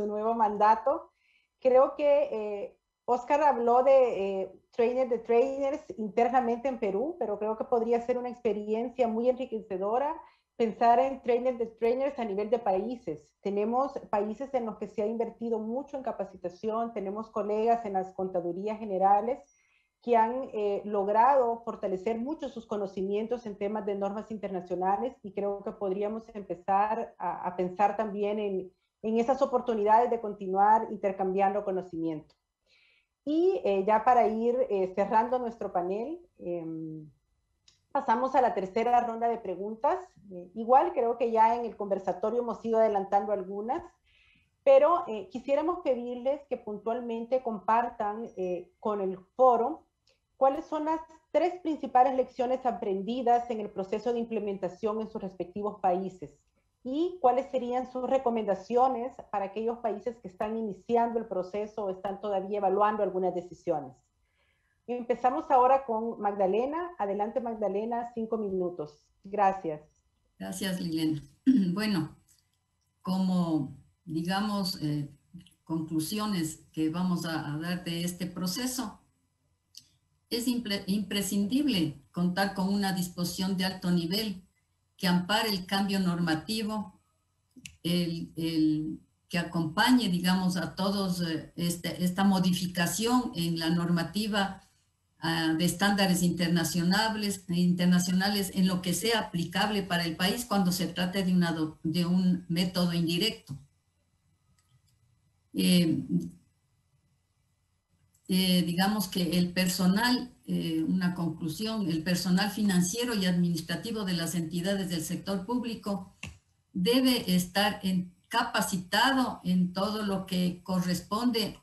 nuevo mandato. Creo que Oscar habló de trainers internamente en Perú, pero creo que podría ser una experiencia muy enriquecedora pensar en trainers a nivel de países. Tenemos países en los que se ha invertido mucho en capacitación, tenemos colegas en las contadurías generales que han logrado fortalecer mucho sus conocimientos en temas de normas internacionales, y creo que podríamos empezar a pensar también en esas oportunidades de continuar intercambiando conocimiento. Y ya para ir cerrando nuestro panel, pasamos a la tercera ronda de preguntas. Igual creo que ya en el conversatorio hemos ido adelantando algunas, pero quisiéramos pedirles que puntualmente compartan con el foro cuáles son las 3 principales lecciones aprendidas en el proceso de implementación en sus respectivos países, y cuáles serían sus recomendaciones para aquellos países que están iniciando el proceso o están todavía evaluando algunas decisiones. Empezamos ahora con Magdalena. Adelante, Magdalena, 5 minutos. Gracias. Gracias, Lilena. Bueno, como, digamos, conclusiones que vamos a dar de este proceso, es imprescindible contar con una disposición de alto nivel que ampare el cambio normativo, que acompañe, digamos, a todos esta modificación en la normativa de estándares internacionales en lo que sea aplicable para el país cuando se trate de un método indirecto. Digamos que el personal, una conclusión, el personal financiero y administrativo de las entidades del sector público debe estar capacitado en todo lo que corresponde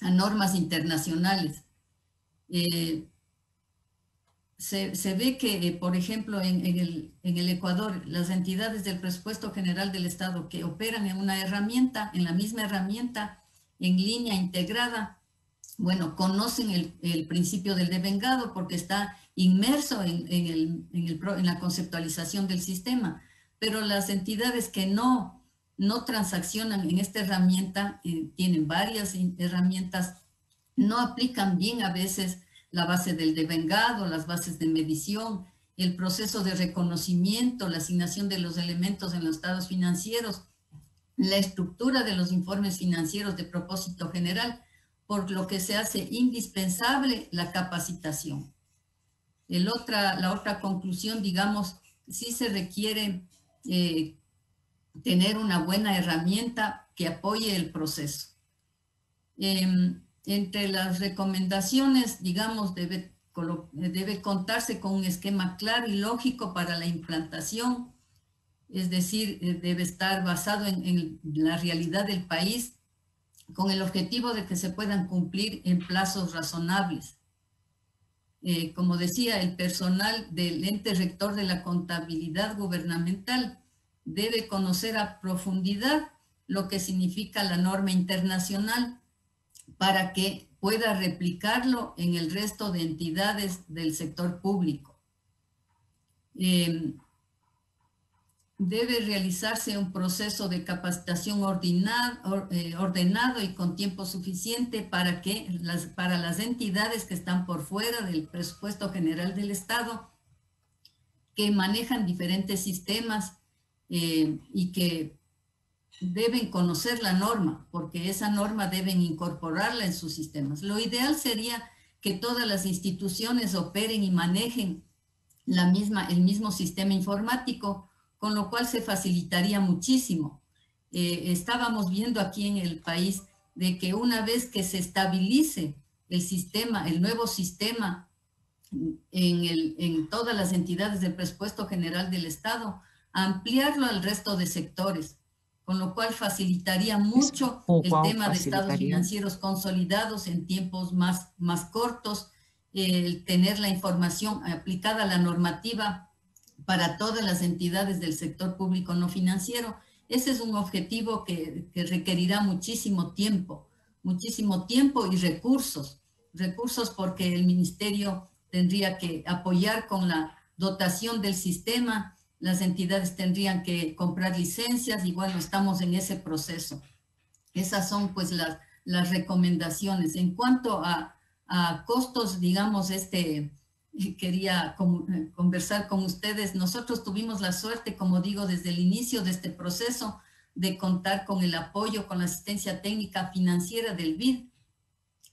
a normas internacionales. Se ve que, por ejemplo, en el Ecuador, las entidades del presupuesto general del Estado que operan en una herramienta, en la misma herramienta, en línea integrada, bueno, conocen el principio del devengado porque está inmerso en la conceptualización del sistema, pero las entidades que no transaccionan en esta herramienta, tienen varias herramientas, no aplican bien a veces la base del devengado, las bases de medición, el proceso de reconocimiento, la asignación de los elementos en los estados financieros, la estructura de los informes financieros de propósito general, por lo que se hace indispensable la capacitación. La otra conclusión, digamos, sí se requiere tener una buena herramienta que apoye el proceso. Entre las recomendaciones, digamos, debe contarse con un esquema claro y lógico para la implantación, es decir, debe estar basado en la realidad del país, con el objetivo de que se puedan cumplir en plazos razonables. Como decía, el personal del ente rector de la contabilidad gubernamental debe conocer a profundidad lo que significa la norma internacional para que pueda replicarlo en el resto de entidades del sector público. Debe realizarse un proceso de capacitación ordenado y con tiempo suficiente para las entidades que están por fuera del presupuesto general del Estado, que manejan diferentes sistemas y que deben conocer la norma, porque esa norma deben incorporarla en sus sistemas. Lo ideal sería que todas las instituciones operen y manejen el mismo sistema informático, con lo cual se facilitaría muchísimo. Estábamos viendo aquí en el país de que una vez que se estabilice el sistema, el nuevo sistema en todas las entidades del presupuesto general del Estado, ampliarlo al resto de sectores, con lo cual facilitaría mucho el tema de estados financieros consolidados en tiempos más cortos, el tener la información aplicada a la normativa para todas las entidades del sector público no financiero. Ese es un objetivo que requerirá muchísimo tiempo y recursos porque el ministerio tendría que apoyar con la dotación del sistema, las entidades tendrían que comprar licencias y bueno, estamos en ese proceso. Esas son pues las recomendaciones. En cuanto a costos, digamos, quería conversar con ustedes. Nosotros tuvimos la suerte, como digo, desde el inicio de este proceso, de contar con el apoyo, con la asistencia técnica financiera del BID.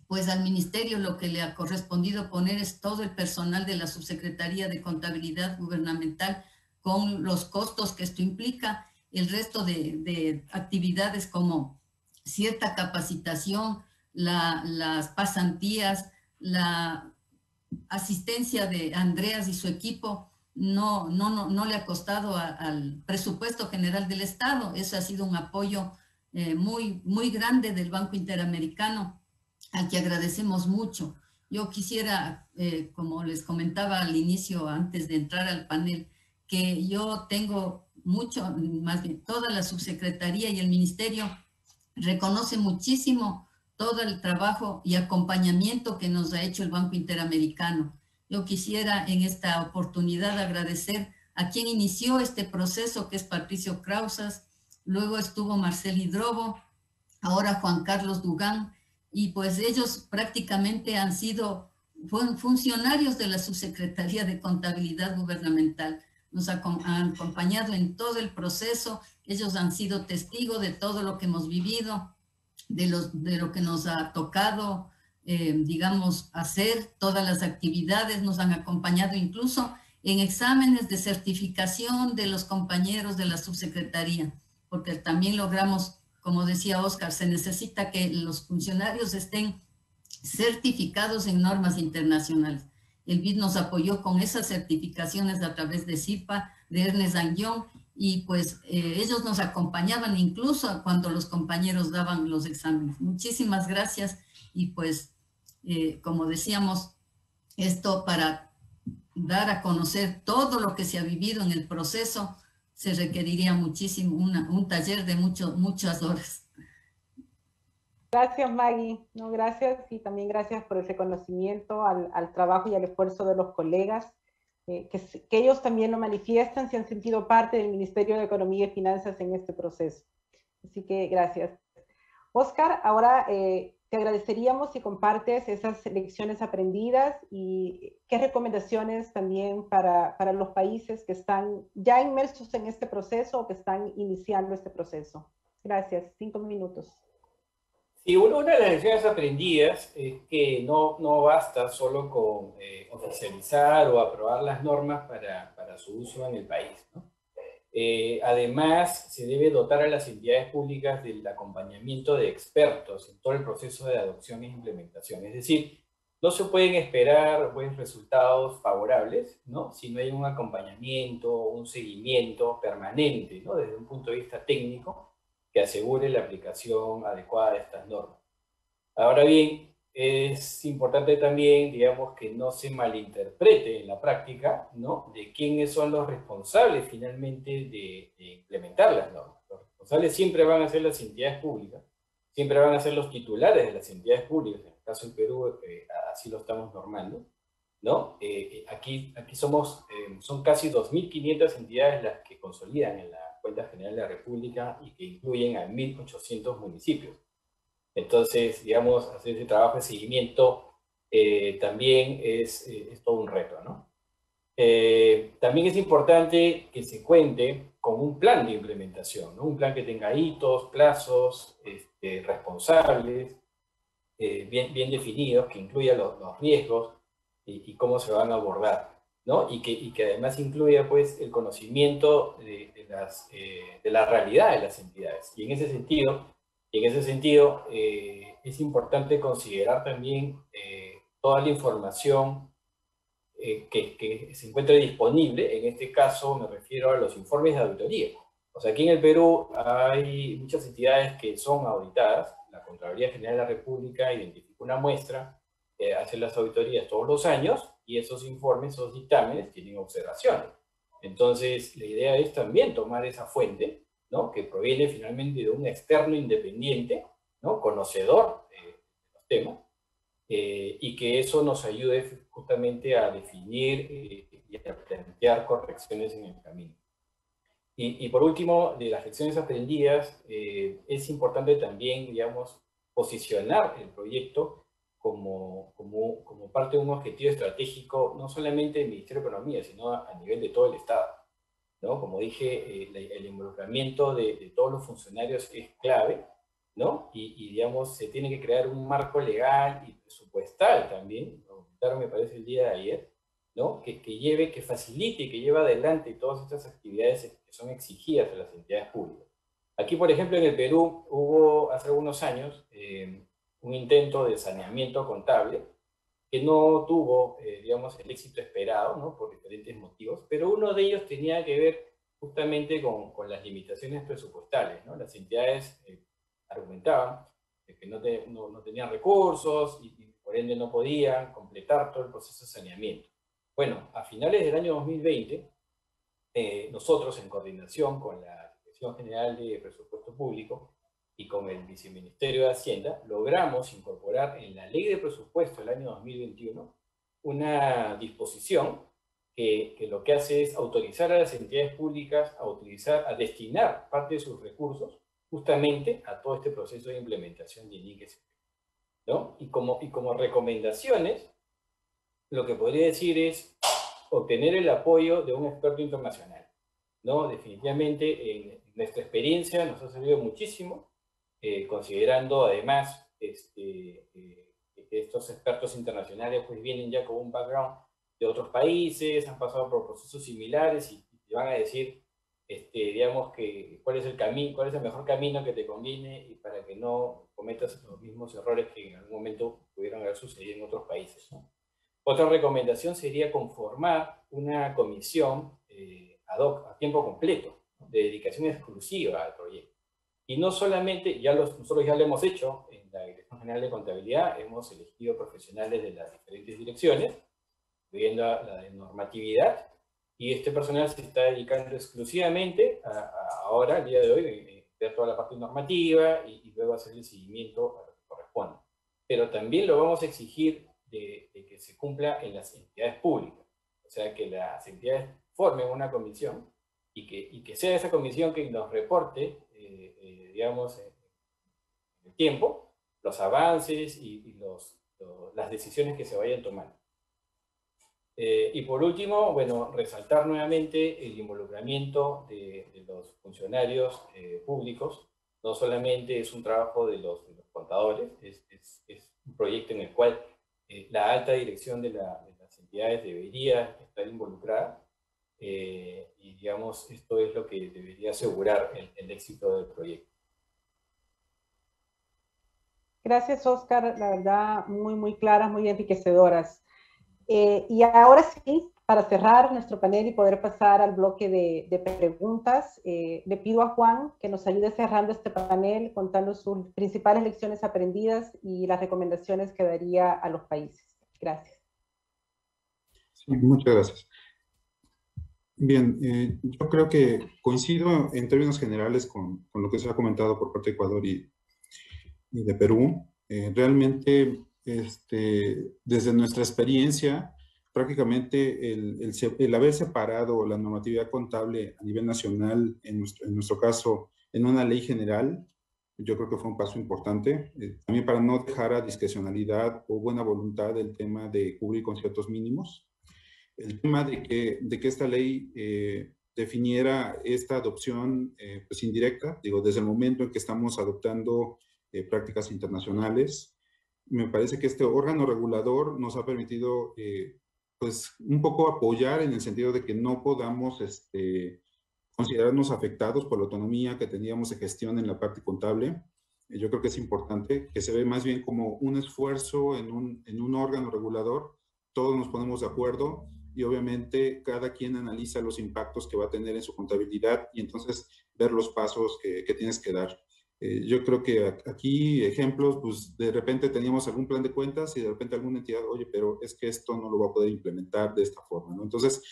Pues al ministerio lo que le ha correspondido poner es todo el personal de la Subsecretaría de Contabilidad Gubernamental con los costos que esto implica, el resto de actividades como cierta capacitación, las pasantías, la asistencia de Andreas y su equipo no le ha costado al presupuesto general del Estado. Eso ha sido un apoyo muy grande del Banco Interamericano, al que agradecemos mucho. Yo quisiera, como les comentaba al inicio, antes de entrar al panel, que yo tengo mucho, más bien toda la subsecretaría y el ministerio reconoce muchísimo todo el trabajo y acompañamiento que nos ha hecho el Banco Interamericano. Yo quisiera en esta oportunidad agradecer a quien inició este proceso, que es Patricio Krausas, luego estuvo Marcel Hidrobo, ahora Juan Carlos Dugán, y pues ellos prácticamente han sido funcionarios de la Subsecretaría de Contabilidad Gubernamental. Nos han acompañado en todo el proceso, ellos han sido testigos de todo lo que hemos vivido, de lo que nos ha tocado, digamos, hacer, todas las actividades, nos han acompañado incluso en exámenes de certificación de los compañeros de la subsecretaría, porque también logramos, como decía Oscar, se necesita que los funcionarios estén certificados en normas internacionales. El BID nos apoyó con esas certificaciones a través de CIPA, de Ernest & Young, y pues ellos nos acompañaban incluso cuando los compañeros daban los exámenes. Muchísimas gracias y pues como decíamos, esto para dar a conocer todo lo que se ha vivido en el proceso se requeriría muchísimo un taller de muchas horas. Gracias, Maggie. No, gracias y también gracias por el reconocimiento al trabajo y al esfuerzo de los colegas, que ellos también lo manifiestan, se han sentido parte del Ministerio de Economía y Finanzas en este proceso. Así que gracias. Oscar, ahora te agradeceríamos si compartes esas lecciones aprendidas y qué recomendaciones también para los países que están ya inmersos en este proceso o que están iniciando este proceso. Gracias. 5 minutos. Sí, una de las lecciones aprendidas es que no basta solo con oficializar o aprobar las normas para su uso en el país, ¿no? Además, se debe dotar a las entidades públicas del acompañamiento de expertos en todo el proceso de adopción e implementación. Es decir, no se pueden esperar buenos resultados favorables, ¿no?, si no hay un acompañamiento, un seguimiento permanente, ¿no?, desde un punto de vista técnico, que asegure la aplicación adecuada de estas normas. Ahora bien, es importante también, digamos, que no se malinterprete en la práctica, ¿no?, de quiénes son los responsables finalmente de implementar las normas. Los responsables siempre van a ser las entidades públicas, siempre van a ser los titulares de las entidades públicas. En el caso del Perú, así lo estamos normando, ¿no? Aquí son casi 2.500 entidades las que consolidan en la Cuenta General de la República y que incluyen a 1.800 municipios. Entonces, digamos, hacer ese trabajo de seguimiento también es todo un reto, ¿no? También es importante que se cuente con un plan de implementación, ¿no? Un plan que tenga hitos, plazos, responsables, bien definidos, que incluya los riesgos y cómo se van a abordar, ¿no? Y que además incluya, pues, el conocimiento de la realidad de las entidades. Y en ese sentido, es importante considerar también toda la información que se encuentre disponible. En este caso me refiero a los informes de auditoría, O sea, aquí en el Perú hay muchas entidades que son auditadas. La Contraloría General de la República identifica una muestra, hace las auditorías todos los años, y esos informes, esos dictámenes, tienen observaciones. Entonces, la idea es también tomar esa fuente, ¿no?, que proviene finalmente de un externo independiente, ¿no?, conocedor de los temas, y que eso nos ayude justamente a definir y a plantear correcciones en el camino. Y por último, de las lecciones aprendidas, es importante también, digamos, posicionar el proyecto como parte de un objetivo estratégico, no solamente del Ministerio de Economía, sino a nivel de todo el Estado, ¿no? Como dije, el involucramiento de todos los funcionarios es clave, ¿no? Y, digamos, se tiene que crear un marco legal y presupuestal también, lo me parece el día de ayer, ¿no?, que facilite y que lleve adelante todas estas actividades que son exigidas a las entidades públicas. Aquí, por ejemplo, en el Perú hubo hace algunos años un intento de saneamiento contable que no tuvo, digamos, el éxito esperado, ¿no?, por diferentes motivos, pero uno de ellos tenía que ver justamente con las limitaciones presupuestales, ¿no? Las entidades argumentaban que no tenían recursos y por ende no podían completar todo el proceso de saneamiento. Bueno, a finales del año 2020, nosotros, en coordinación con la Dirección General de Presupuesto Público y con el Viceministerio de Hacienda, logramos incorporar en la Ley de Presupuesto del año 2021 una disposición que lo que hace es autorizar a las entidades públicas a destinar parte de sus recursos justamente a todo este proceso de implementación de INIC, ¿no? Y como recomendaciones, lo que podría decir es obtener el apoyo de un experto internacional, ¿no? Definitivamente, en nuestra experiencia nos ha servido muchísimo, considerando además que estos expertos internacionales pues vienen ya con un background de otros países, han pasado por procesos similares y te van a decir, digamos, que cuál es el mejor camino que te conviene y para que no cometas los mismos errores que en algún momento pudieron haber sucedido en otros países, ¿no? Otra recomendación sería conformar una comisión ad hoc, a tiempo completo, ¿no?, de dedicación exclusiva al proyecto. Y no solamente, nosotros ya lo hemos hecho en la Dirección General de Contabilidad, hemos elegido profesionales de las diferentes direcciones, incluyendo la de normatividad, y este personal se está dedicando exclusivamente ahora, al día de hoy, ver toda la parte normativa y luego hacer el seguimiento a lo que corresponde. Pero también lo vamos a exigir de que se cumpla en las entidades públicas. O sea, que las entidades formen una comisión y que sea esa comisión que nos reporte, digamos, en el tiempo, los avances y las decisiones que se vayan tomando. Y por último, bueno, resaltar nuevamente el involucramiento de los funcionarios públicos. No solamente es un trabajo de los contadores, es un proyecto en el cual la alta dirección de las entidades debería estar involucrada, y digamos, esto es lo que debería asegurar el éxito del proyecto. Gracias, Oscar, la verdad, muy claras, muy enriquecedoras. Y ahora sí, para cerrar nuestro panel y poder pasar al bloque de preguntas, le pido a Juan que nos ayude cerrando este panel contando sus principales lecciones aprendidas y las recomendaciones que daría a los países. Gracias. Sí, muchas gracias. Bien, yo creo que coincido en términos generales con lo que se ha comentado por parte de Ecuador y de Perú. Realmente, desde nuestra experiencia, prácticamente el haber separado la normatividad contable a nivel nacional, en nuestro caso, en una ley general, yo creo que fue un paso importante, también para no dejar a discrecionalidad o buena voluntad el tema de cubrir con ciertos mínimos. El tema de que esta ley definiera esta adopción pues indirecta, digo, desde el momento en que estamos adoptando prácticas internacionales, me parece que este órgano regulador nos ha permitido pues un poco apoyar en el sentido de que no podamos considerarnos afectados por la autonomía que teníamos de gestión en la parte contable. Yo creo que es importante que se ve más bien como un esfuerzo en un órgano regulador, todos nos ponemos de acuerdo y obviamente cada quien analiza los impactos que va a tener en su contabilidad y entonces ver los pasos que tienes que dar. Yo creo que aquí ejemplos, pues de repente teníamos algún plan de cuentas y de repente alguna entidad, oye, pero es que esto no lo va a poder implementar de esta forma, ¿no? Entonces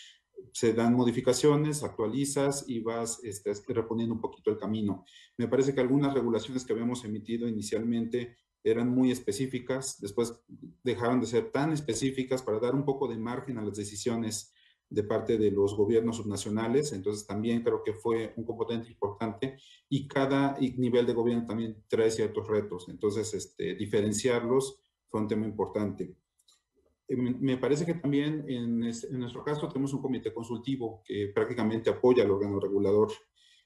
se dan modificaciones, actualizas y vas reponiendo un poquito el camino. Me parece que algunas regulaciones que habíamos emitido inicialmente eran muy específicas, después dejaron de ser tan específicas para dar un poco de margen a las decisiones de parte de los gobiernos subnacionales, entonces también creo que fue un componente importante y cada nivel de gobierno también trae ciertos retos, entonces diferenciarlos fue un tema importante. Me parece que también en nuestro caso tenemos un comité consultivo que prácticamente apoya al órgano regulador.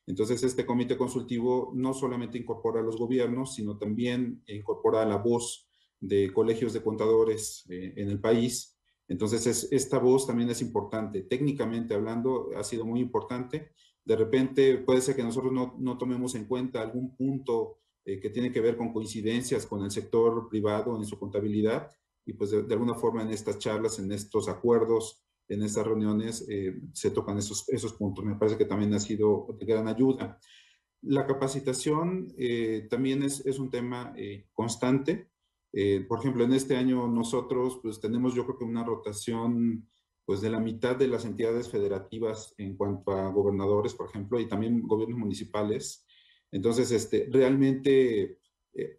Entonces, este comité consultivo no solamente incorpora a los gobiernos, sino también incorpora la voz de colegios de contadores en el país. Entonces, esta voz también es importante. Técnicamente hablando, ha sido muy importante. De repente, puede ser que nosotros no tomemos en cuenta algún punto que tiene que ver con coincidencias con el sector privado en su contabilidad, y pues de alguna forma en estas charlas, en estos acuerdos, en estas reuniones se tocan esos puntos. Me parece que también ha sido de gran ayuda. La capacitación también es un tema constante. Por ejemplo, en este año nosotros pues tenemos yo creo que una rotación pues de la mitad de las entidades federativas en cuanto a gobernadores, por ejemplo, y también gobiernos municipales. Entonces, realmente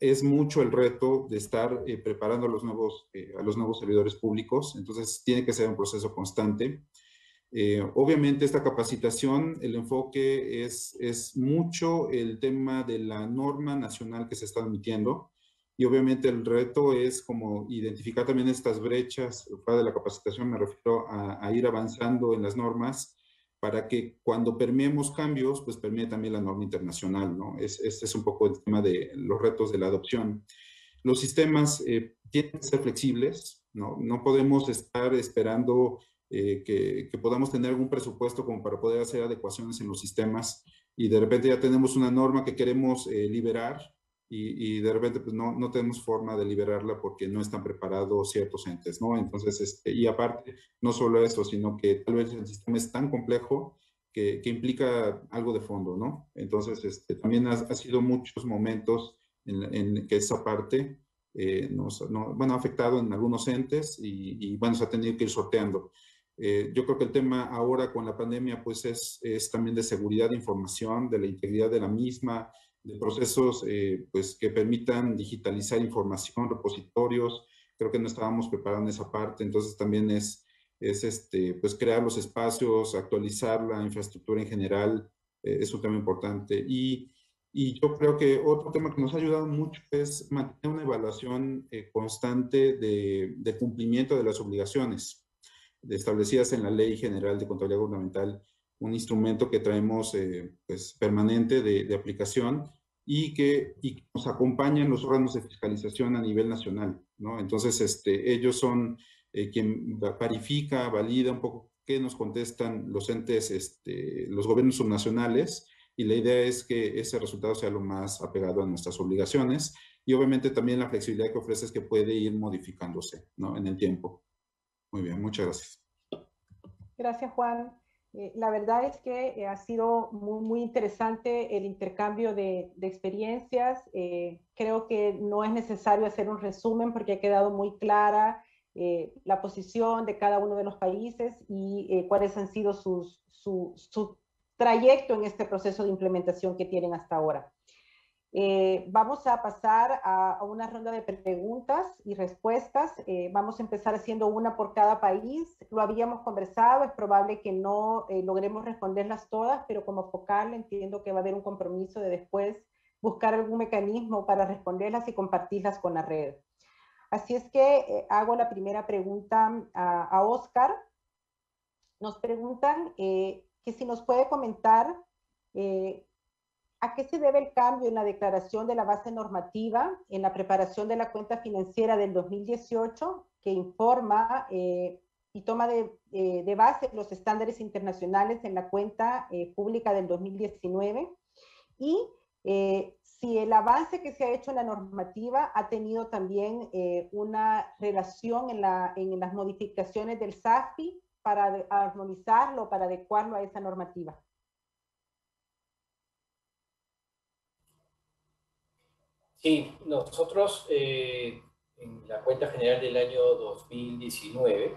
es mucho el reto de estar preparando a los nuevos servidores públicos, entonces tiene que ser un proceso constante. Obviamente esta capacitación, el enfoque es mucho el tema de la norma nacional que se está emitiendo y obviamente el reto es como identificar también estas brechas. Fuera de la capacitación me refiero a ir avanzando en las normas para que cuando permeemos cambios, pues permee también la norma internacional, ¿no? Este es un poco el tema de los retos de la adopción. Los sistemas tienen que ser flexibles, ¿no? No podemos estar esperando que podamos tener algún presupuesto como para poder hacer adecuaciones en los sistemas y de repente ya tenemos una norma que queremos liberar y de repente pues no tenemos forma de liberarla porque no están preparados ciertos entes, ¿no? Entonces, y aparte, no solo eso, sino que tal vez el sistema es tan complejo que implica algo de fondo, ¿no? Entonces, también ha sido muchos momentos en que esa parte ha afectado en algunos entes y bueno, se ha tenido que ir sorteando. Yo creo que el tema ahora con la pandemia pues es también de seguridad de información, de la integridad de la misma, de procesos pues que permitan digitalizar información, repositorios. Creo que no estábamos preparados en esa parte, entonces también es pues crear los espacios, actualizar la infraestructura en general, es un tema importante. Y yo creo que otro tema que nos ha ayudado mucho es mantener una evaluación constante de cumplimiento de las obligaciones establecidas en la Ley General de Contabilidad Gubernamental, un instrumento que traemos pues, permanente de aplicación y que nos acompañan los órganos de fiscalización a nivel nacional, ¿no? Entonces, ellos son quien verifica, valida un poco qué nos contestan los entes, los gobiernos subnacionales, y la idea es que ese resultado sea lo más apegado a nuestras obligaciones y obviamente también la flexibilidad que ofrece es que puede ir modificándose, ¿no? En el tiempo. Muy bien, muchas gracias. Gracias, Juan. La verdad es que ha sido muy interesante el intercambio de experiencias. Creo que no es necesario hacer un resumen porque ha quedado muy clara la posición de cada uno de los países y cuáles han sido su trayecto en este proceso de implementación que tienen hasta ahora. Vamos a pasar a una ronda de preguntas y respuestas. Vamos a empezar haciendo una por cada país. Lo habíamos conversado, es probable que no logremos responderlas todas, pero como focal entiendo que va a haber un compromiso de después buscar algún mecanismo para responderlas y compartirlas con la red. Así es que hago la primera pregunta a Oscar. Nos preguntan que si nos puede comentar ¿a qué se debe el cambio en la declaración de la base normativa en la preparación de la cuenta financiera del 2018 que informa y toma de base los estándares internacionales en la cuenta pública del 2019? Y si el avance que se ha hecho en la normativa ha tenido también una relación en las modificaciones del SAFI para armonizarlo, para adecuarlo a esa normativa? Sí, nosotros en la cuenta general del año 2019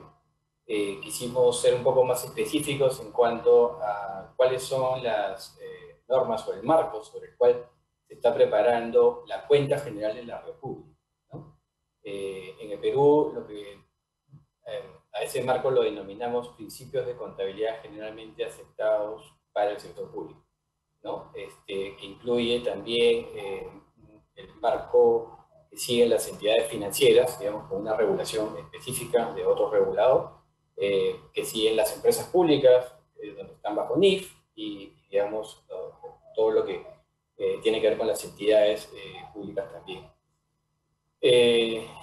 quisimos ser un poco más específicos en cuanto a cuáles son las normas o el marco sobre el cual se está preparando la cuenta general de la República, ¿no? En el Perú, a ese marco lo denominamos principios de contabilidad generalmente aceptados para el sector público, ¿no? Que incluye también el marco que siguen las entidades financieras, digamos, con una regulación específica de otro regulador, que siguen las empresas públicas, donde están bajo NIF, y digamos, todo lo que tiene que ver con las entidades públicas también.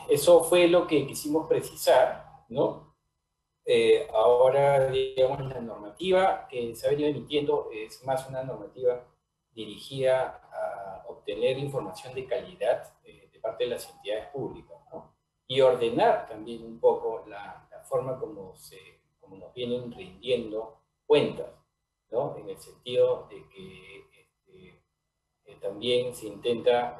Eso fue lo que quisimos precisar, ¿no? Ahora, digamos, la normativa que se ha venido emitiendo es más una normativa dirigida a obtener información de calidad de parte de las entidades públicas, ¿no? Y ordenar también un poco la forma como nos vienen rindiendo cuentas, ¿no? En el sentido de que también se intenta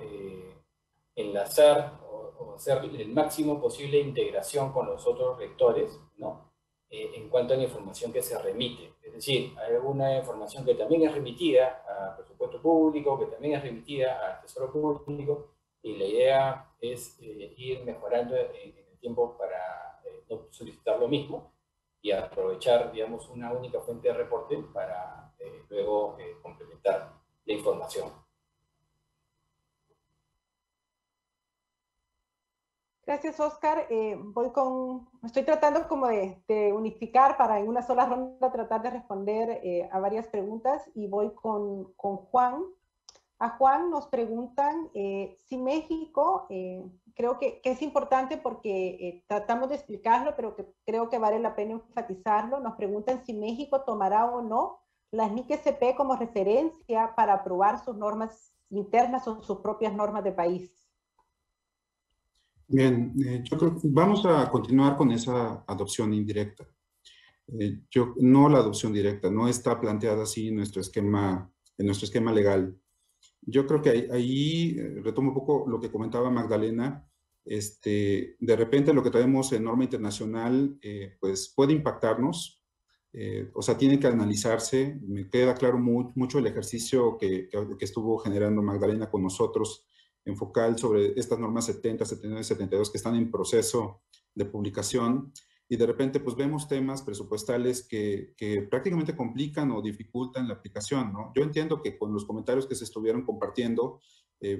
enlazar o hacer el máximo posible integración con los otros rectores, ¿no? En cuanto a la información que se remite. Es decir, hay alguna información que también es remitida al presupuesto público, que también es remitida al Tesoro Público, y la idea es ir mejorando en el tiempo para no solicitar lo mismo y aprovechar, digamos, una única fuente de reporte para luego complementar la información. Gracias, Oscar. Estoy tratando como de unificar para en una sola ronda tratar de responder a varias preguntas, y voy con Juan. A Juan nos preguntan si México, creo que es importante porque tratamos de explicarlo, pero que creo que vale la pena enfatizarlo. Nos preguntan si México tomará o no las NIC-SP como referencia para aprobar sus normas internas o sus propias normas de país. Bien, yo creo que vamos a continuar con esa adopción indirecta. No la adopción directa, no está planteada así en nuestro esquema legal. Yo creo que ahí retomo un poco lo que comentaba Magdalena. De repente lo que traemos en norma internacional pues puede impactarnos, o sea, tiene que analizarse. Me queda claro mucho el ejercicio que estuvo generando Magdalena con nosotros en Focal sobre estas normas 70, 79, 72 que están en proceso de publicación, y de repente pues vemos temas presupuestales que prácticamente complican o dificultan la aplicación, ¿no? Yo entiendo que con los comentarios que se estuvieron compartiendo,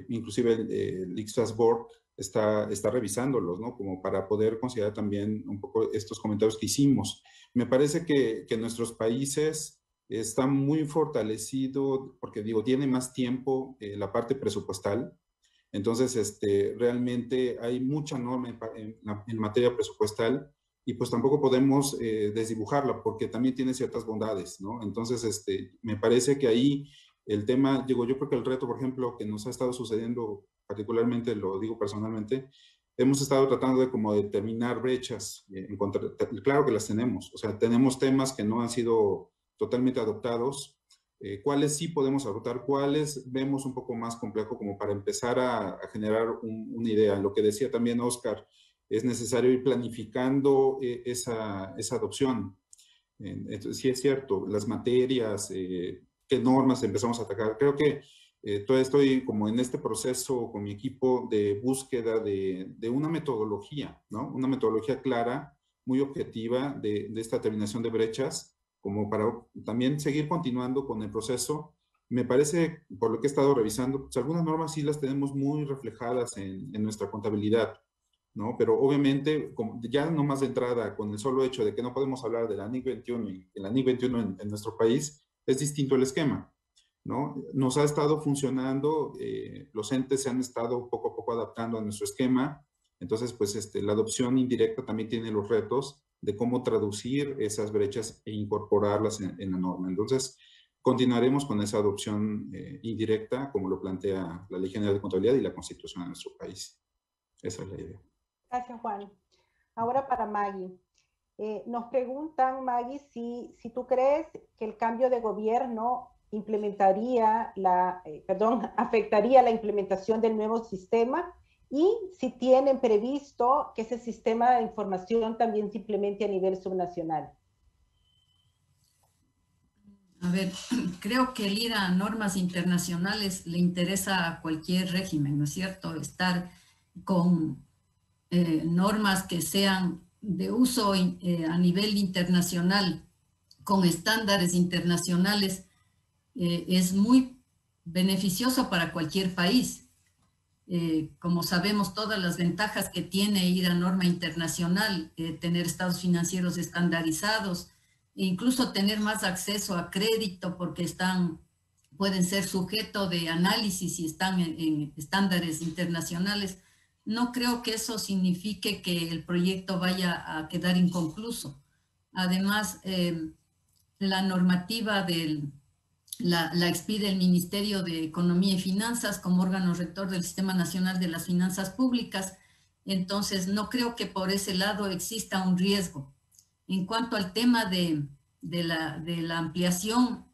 inclusive el ICSAS Board está revisándolos, ¿no? Como para poder considerar también un poco estos comentarios que hicimos. Me parece que nuestros países están muy fortalecidos porque, digo, tiene más tiempo la parte presupuestal. Entonces, realmente hay mucha norma en materia presupuestal, y pues tampoco podemos desdibujarla porque también tiene ciertas bondades, ¿no? Entonces, me parece que ahí el tema, digo, yo creo que el reto, por ejemplo, que nos ha estado sucediendo, particularmente, lo digo personalmente, hemos estado tratando de como determinar brechas, claro que las tenemos, o sea, tenemos temas que no han sido totalmente adoptados, cuáles sí podemos adoptar, cuáles vemos un poco más complejo como para empezar a generar una idea. Lo que decía también Oscar, es necesario ir planificando esa adopción. Entonces, sí es cierto, las materias, qué normas empezamos a atacar. Creo que todavía estoy como en este proceso con mi equipo de búsqueda de una metodología, ¿no? Una metodología clara, muy objetiva de esta terminación de brechas, como para también seguir continuando con el proceso. Me parece, por lo que he estado revisando, pues algunas normas sí las tenemos muy reflejadas en nuestra contabilidad, ¿no? Pero obviamente, como ya no más de entrada, con el solo hecho de que no podemos hablar de la NIC 21 y la NIC 21 en nuestro país, es distinto el esquema, ¿no? Nos ha estado funcionando, los entes se han estado poco a poco adaptando a nuestro esquema. Entonces, pues la adopción indirecta también tiene los retos de cómo traducir esas brechas e incorporarlas en la norma. Entonces, continuaremos con esa adopción indirecta, como lo plantea la Ley General de Contabilidad y la Constitución de nuestro país. Esa es la idea. Gracias, Juan. Ahora para Maggie. Nos preguntan, Maggie, si tú crees que el cambio de gobierno afectaría la implementación del nuevo sistema y si tienen previsto que ese sistema de información también se implemente a nivel subnacional. A ver, creo que el ir a normas internacionales le interesa a cualquier régimen, ¿no es cierto? Estar con normas que sean de uso a nivel internacional, con estándares internacionales, es muy beneficioso para cualquier país. Como sabemos, todas las ventajas que tiene ir a norma internacional, tener estados financieros estandarizados, e incluso tener más acceso a crédito porque pueden ser sujeto de análisis y están en estándares internacionales. No creo que eso signifique que el proyecto vaya a quedar inconcluso. Además, la normativa la expide el Ministerio de Economía y Finanzas como órgano rector del Sistema Nacional de las Finanzas Públicas. Entonces, no creo que por ese lado exista un riesgo. En cuanto al tema de la ampliación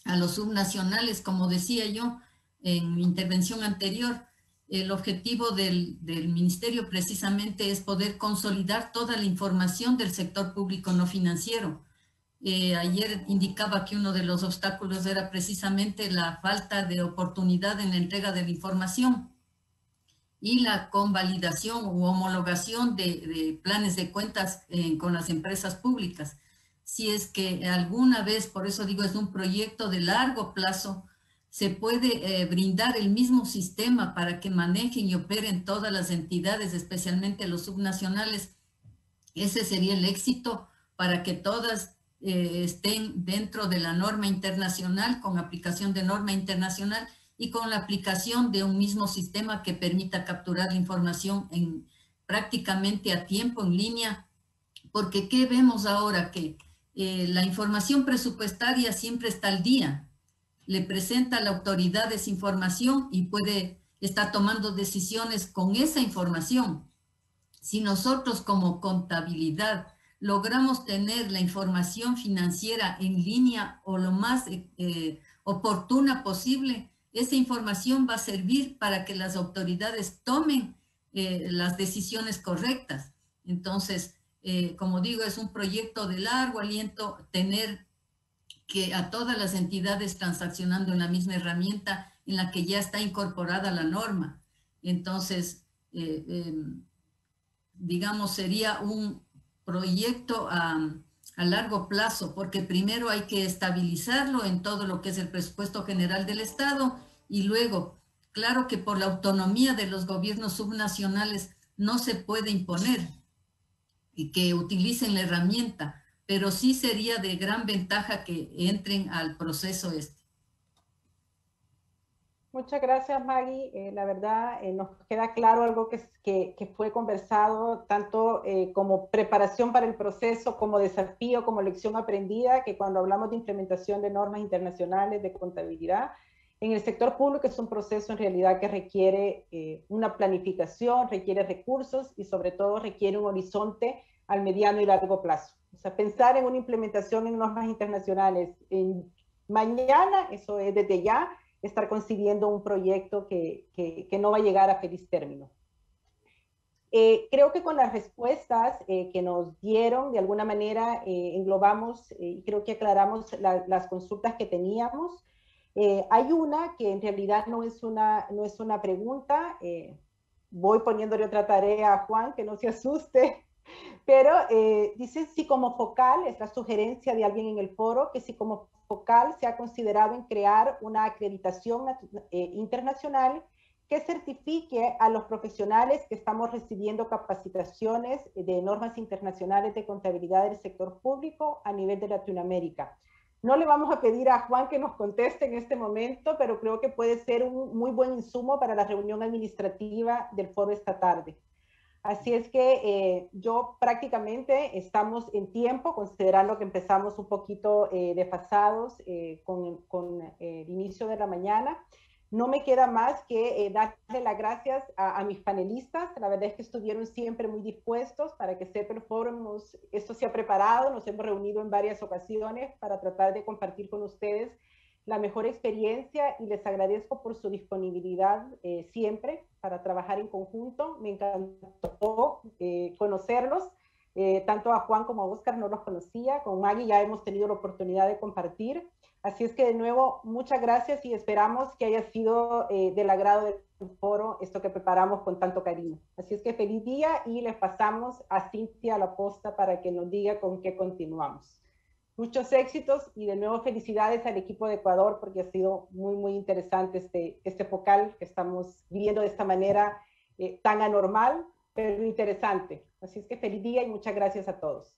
a los subnacionales, como decía yo en mi intervención anterior, el objetivo del ministerio precisamente es poder consolidar toda la información del sector público no financiero. Ayer indicaba que uno de los obstáculos era precisamente la falta de oportunidad en la entrega de la información y la convalidación u homologación de planes de cuentas con las empresas públicas. Si es que alguna vez, por eso digo, es un proyecto de largo plazo, se puede brindar el mismo sistema para que manejen y operen todas las entidades, especialmente los subnacionales. Ese sería el éxito para que todas estén dentro de la norma internacional, con aplicación de norma internacional y con la aplicación de un mismo sistema que permita capturar la información prácticamente a tiempo, en línea, porque ¿qué vemos ahora? Que la información presupuestaria siempre está al día. Le presenta a la autoridad esa información y puede estar tomando decisiones con esa información. Si nosotros como contabilidad logramos tener la información financiera en línea o lo más oportuna posible, esa información va a servir para que las autoridades tomen las decisiones correctas. Entonces, como digo, es un proyecto de largo aliento tener que a todas las entidades transaccionando en la misma herramienta en la que ya está incorporada la norma. Entonces, digamos, sería un proyecto a largo plazo, porque primero hay que estabilizarlo en todo lo que es el presupuesto general del Estado y luego, claro que por la autonomía de los gobiernos subnacionales no se puede imponer y que utilicen la herramienta, pero sí sería de gran ventaja que entren al proceso este. Muchas gracias, Maggie. La verdad, nos queda claro algo que fue conversado tanto como preparación para el proceso, como desafío, como lección aprendida, que cuando hablamos de implementación de normas internacionales de contabilidad, en el sector público es un proceso en realidad que requiere una planificación, requiere recursos y sobre todo requiere un horizonte al mediano y largo plazo. O sea, pensar en una implementación en normas internacionales mañana, eso es desde ya, estar concibiendo un proyecto que no va a llegar a feliz término. Creo que con las respuestas que nos dieron, de alguna manera englobamos y creo que aclaramos las consultas que teníamos. Hay una que en realidad no es una pregunta. Voy poniéndole otra tarea a Juan, que no se asuste. Pero dice si como focal, es la sugerencia de alguien en el foro, que si como focal se ha considerado en crear una acreditación internacional que certifique a los profesionales que estamos recibiendo capacitaciones de normas internacionales de contabilidad del sector público a nivel de Latinoamérica. No le vamos a pedir a Juan que nos conteste en este momento, pero creo que puede ser un muy buen insumo para la reunión administrativa del foro esta tarde. Así es que yo prácticamente estamos en tiempo, considerando que empezamos un poquito desfasados con el inicio de la mañana. no me queda más que darle las gracias a mis panelistas. La verdad es que estuvieron siempre muy dispuestos para que CEPEL Forum, esto se ha preparado, nos hemos reunido en varias ocasiones para tratar de compartir con ustedes la mejor experiencia y les agradezco por su disponibilidad siempre para trabajar en conjunto. Me encantó conocerlos. Tanto a Juan como a Oscar no los conocía, con Maggie ya hemos tenido la oportunidad de compartir, así es que de nuevo muchas gracias y esperamos que haya sido del agrado del foro esto que preparamos con tanto cariño. Así es que feliz día y les pasamos a Cintia la posta para que nos diga con qué continuamos. Muchos éxitos y de nuevo felicidades al equipo de Ecuador porque ha sido muy interesante este focal que estamos viviendo de esta manera tan anormal, pero interesante. Así es que feliz día y muchas gracias a todos.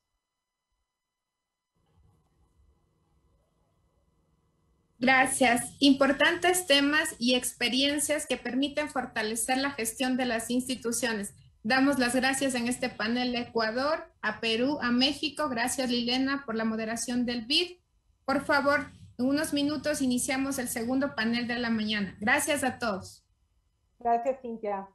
Gracias. Importantes temas y experiencias que permiten fortalecer la gestión de las instituciones. Damos las gracias en este panel a Ecuador, a Perú, a México. Gracias, Lilena, por la moderación del BID. Por favor, en unos minutos iniciamos el segundo panel de la mañana. Gracias a todos. Gracias, Cintia.